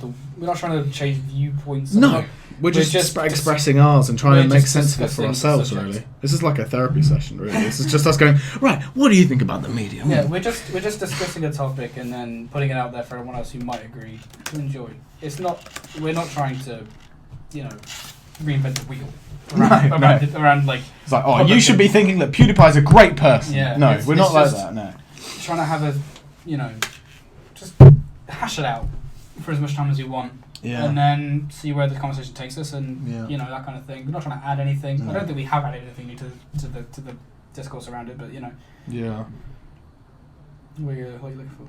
viewpoints. No. We're just expressing ours and trying to make sense of it for ourselves, really. This is like a therapy session, really. This is just us going, right, what do you think about the media? Yeah, we're just discussing a topic and then putting it out there for everyone else who might agree to enjoy. We're not trying to, reinvent the wheel around like... It's like, oh, you should be thinking that PewDiePie's a great person. Yeah, no, we're not like that, no. Trying to have just hash it out for as much time as you want. Yeah. And then see where the conversation takes us, and that kind of thing. We're not trying to add anything. No. I don't think we have added anything new to the discourse around it, but Yeah. What are you looking for?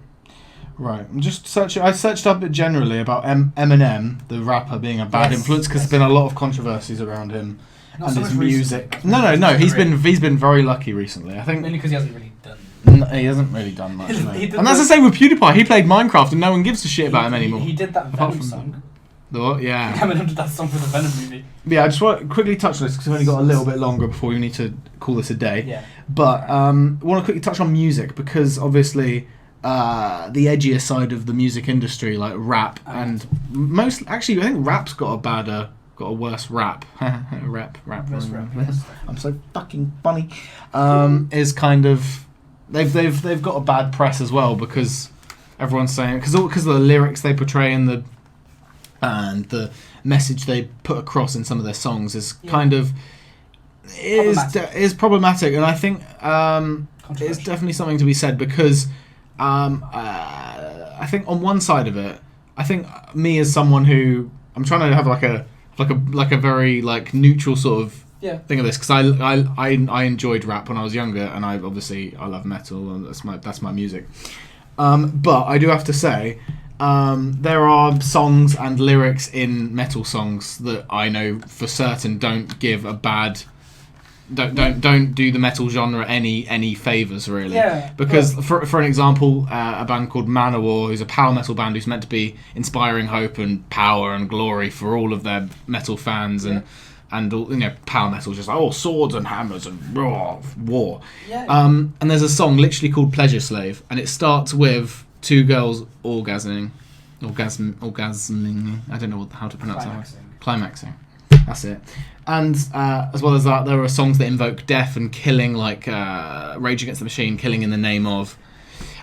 Right, I'm just searching. I searched up generally about Eminem, the rapper, being a bad influence, because there's been a lot of controversies around him and his music. No. He's been very lucky recently. I think mainly because he hasn't really done. He hasn't really done much. And that's the same with PewDiePie. He played Minecraft, and no one gives a shit about him anymore. He did that Venom song. The what? Yeah. Eminem did that song for the Venom movie. Yeah, I just want to quickly touch on this because we've only got a little bit longer before we need to call this a day. Yeah. But I want to quickly touch on music, because obviously the edgier side of the music industry, like rap, and I think rap's got a worse rap. rap. I'm so fucking funny. Is kind of they've got a bad press as well, because everyone's saying because of the lyrics they portray and the message they put across in some of their songs is kind of is problematic, and I think it's definitely something to be said, because I think on one side of it, I think me as someone who I'm trying to have like a very like neutral sort of thing of this, because I enjoyed rap when I was younger, and I love metal, and that's my music. But I do have to say, there are songs and lyrics in metal songs that I know for certain don't give a bad. Don't do the metal genre any favours, really. Yeah. Because for an example, a band called Manowar, who's a power metal band who's meant to be inspiring hope and power and glory for all of their metal fans, and power metal is just like swords and hammers and war. Yeah. And there's a song literally called Pleasure Slave, and it starts with two girls orgasming. I don't know how to pronounce that. Climaxing. That's it. And as well as that, there are songs that invoke death and killing, like Rage Against the Machine, Killing in the Name of.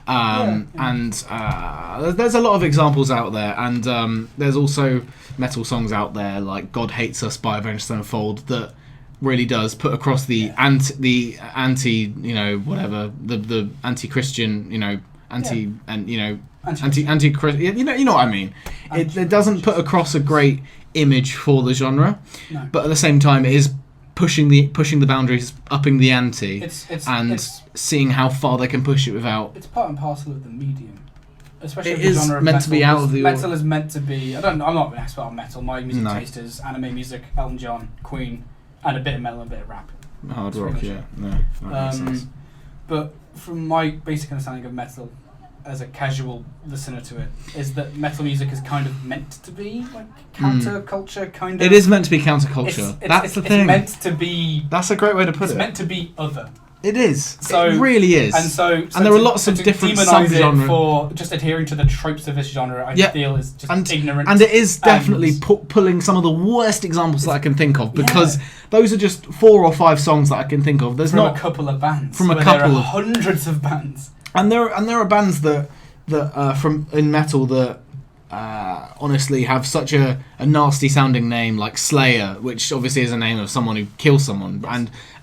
And there's a lot of examples out there, and there's also metal songs out there like God Hates Us by Avenged Sevenfold that really does put across the anti-Christian, anti-Christian, you know what I mean. It doesn't put across a great image for the genre, but at the same time it is pushing the boundaries, upping the ante, and it's seeing how far they can push it without. It's part and parcel of the medium. Especially It with the is genre of meant metal, to be out of the metal is meant to be. I'm not an expert on metal. My music No. taste is anime music, Elton John, Queen, and a bit of metal and a bit of rap. Hard That's rock, pretty yeah. much No, that makes sense. But from my basic understanding of metal, as a casual listener to it, is that metal music is kind of meant to be like counterculture, kind of. It is meant to be counterculture. That's the thing. It's meant to be. That's a great way to put It's it. meant to be other. It is. So, it really is. And there are lots of to different demonise it subgenres for just adhering to the tropes of this genre. I feel is just ignorant. And it is definitely pulling some of the worst examples that I can think of, because those are just 4 or 5 songs that I can think of. There's from not a couple of bands. from a where couple there are of hundreds of bands. And there are bands that from in metal that honestly have such a nasty sounding name, like Slayer, which obviously is a name of someone who kills someone,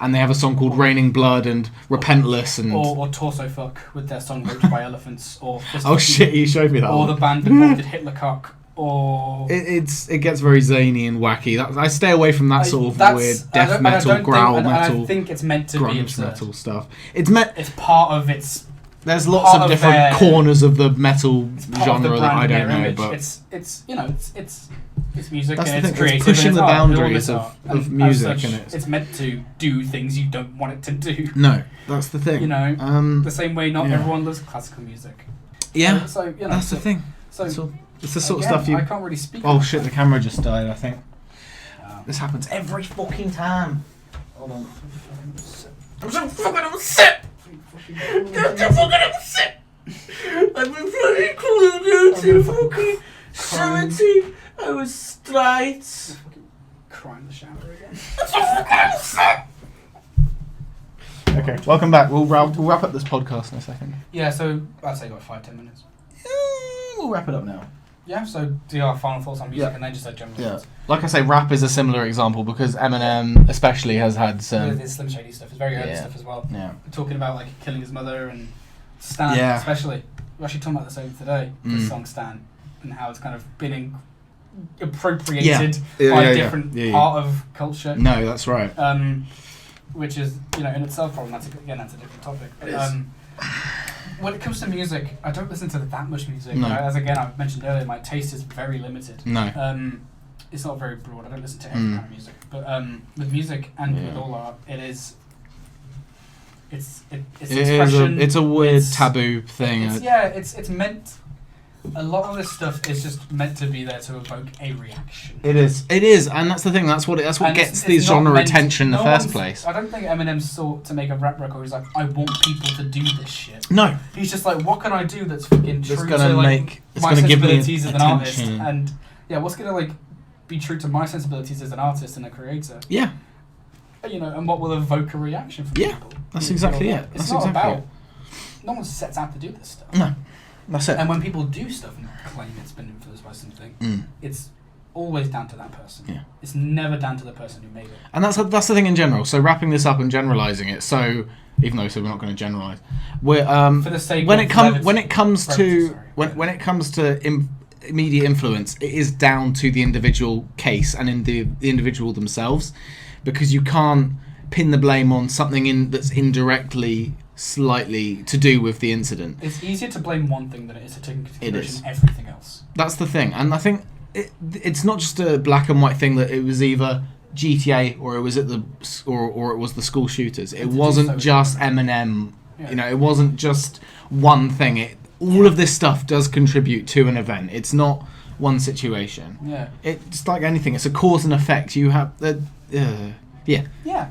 and they have a song called Raining Blood and Repentless and or Torso Fuck with their song Raped by Elephants, or oh shit, you showed me that or one. the band Aborted Hitler Cock, or it gets very zany and wacky. I stay away from that sort of weird death metal, I think it's meant to be grunge absurd. metal stuff. It's part of its. There's lots of different corners of the metal genre that I don't know, image. but it's music, that's and the it's thing, creative. it's pushing and the it's art, boundaries art. of And music, as such, and it's meant to do things you don't want it to do. No, that's the thing. You know, the same way not yeah. everyone loves classical music. Yeah, so you know, that's the thing. So it's the sort of again, stuff you. I can't really speak. Oh on shit! that. The camera just died. I think this happens every fucking time. Hold on. I'm so fucking upset. I'm so fucking upset. I've been playing Call of Duty fucking 17 hours straight. Cry in the shower again. I'm so fucking upset. Okay, welcome back. We'll wrap up this podcast in a second. Yeah, so I'd say about 5-10 minutes. We'll wrap it up now. Yeah, so do our final thoughts on music and then just like general Yeah. thoughts. Like I say, rap is a similar example because Eminem especially has had some. With his Slim Shady stuff, it's very early stuff as well. Yeah. Talking about like killing his mother and Stan, especially. We're actually talking about this over today. This song Stan, and how it's kind of been appropriated by a different part of culture. No, that's right. Which is, in itself problematic. Again, that's a different topic. But, when it comes to music, I don't listen to that much music. No. As again I mentioned earlier, my taste is very limited. No. It's not very broad. I don't listen to every kind of music. But with music and with all art, it's expression. It's a weird taboo thing. It's meant. A lot of this stuff is just meant to be there to evoke a reaction. It is, and that's the thing. That's what gets these genre attention in the first place. I don't think Eminem sought to make a rap record. He's like, I want people to do this shit. No, he's just like, what can I do that's fucking true gonna to make my sensibilities as an artist? attention. And what's gonna be true to my sensibilities as an artist and a creator? Yeah. And what will evoke a reaction from people? That's exactly it. It's not about. No one sets out to do this stuff. No. That's it. And when people do stuff and claim it's been influenced by something, it's always down to that person. Yeah. It's never down to the person who made it. And that's the thing in general. So wrapping this up and generalising it. So even though we're not going to generalise, we're for the sake when of it comes to immediate influence, it is down to the individual case and in the individual themselves, because you can't pin the blame on something that's indirectly slightly to do with the incident. It's easier to blame one thing than it is to take into consideration everything else. That's the thing, and I think it's not just a black and white thing that it was either GTA or it was or it was the school shooters. It wasn't just Eminem. Yeah. It wasn't just one thing. All of this stuff does contribute to an event. It's not one situation. Yeah. It's like anything. It's a cause and effect. You have yeah. Yeah.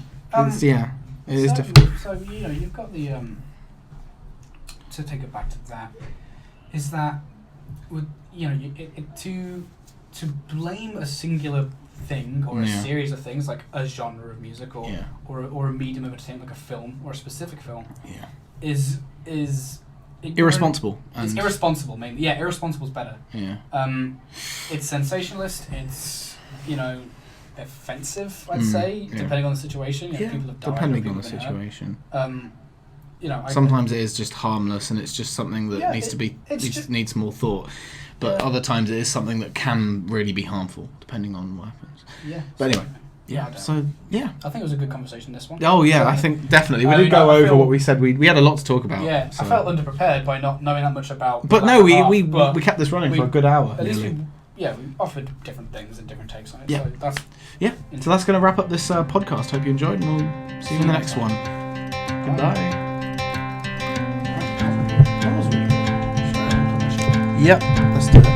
It is difficult. So you've got the to take it back to that is that with to blame a singular thing or a series of things like a genre of music or a medium of entertainment like a film or a specific film is irresponsible. It's irresponsible mainly. Yeah, irresponsible is better. Yeah. It's sensationalist. It's offensive, I'd say, depending on the situation. People have died. Depending on the situation. Sometimes it is just harmless and it's just something that needs more thought. But other times it is something that can really be harmful, depending on what happens. Yeah. But anyway, Yeah. So yeah. I think it was a good conversation, this one. Oh yeah, I think definitely we I did mean, go I over feel- what we said. We had a lot to talk about. Yeah, so. I felt underprepared by not knowing that much about. But Black no, Heart, we kept this running we- for a good hour. At least nearly. we offered different things and different takes on it. Yeah. So that's Yeah. So that's going to wrap up this podcast. Hope you enjoyed, and we'll see you in the next one. Goodbye. Yep. Let's do it.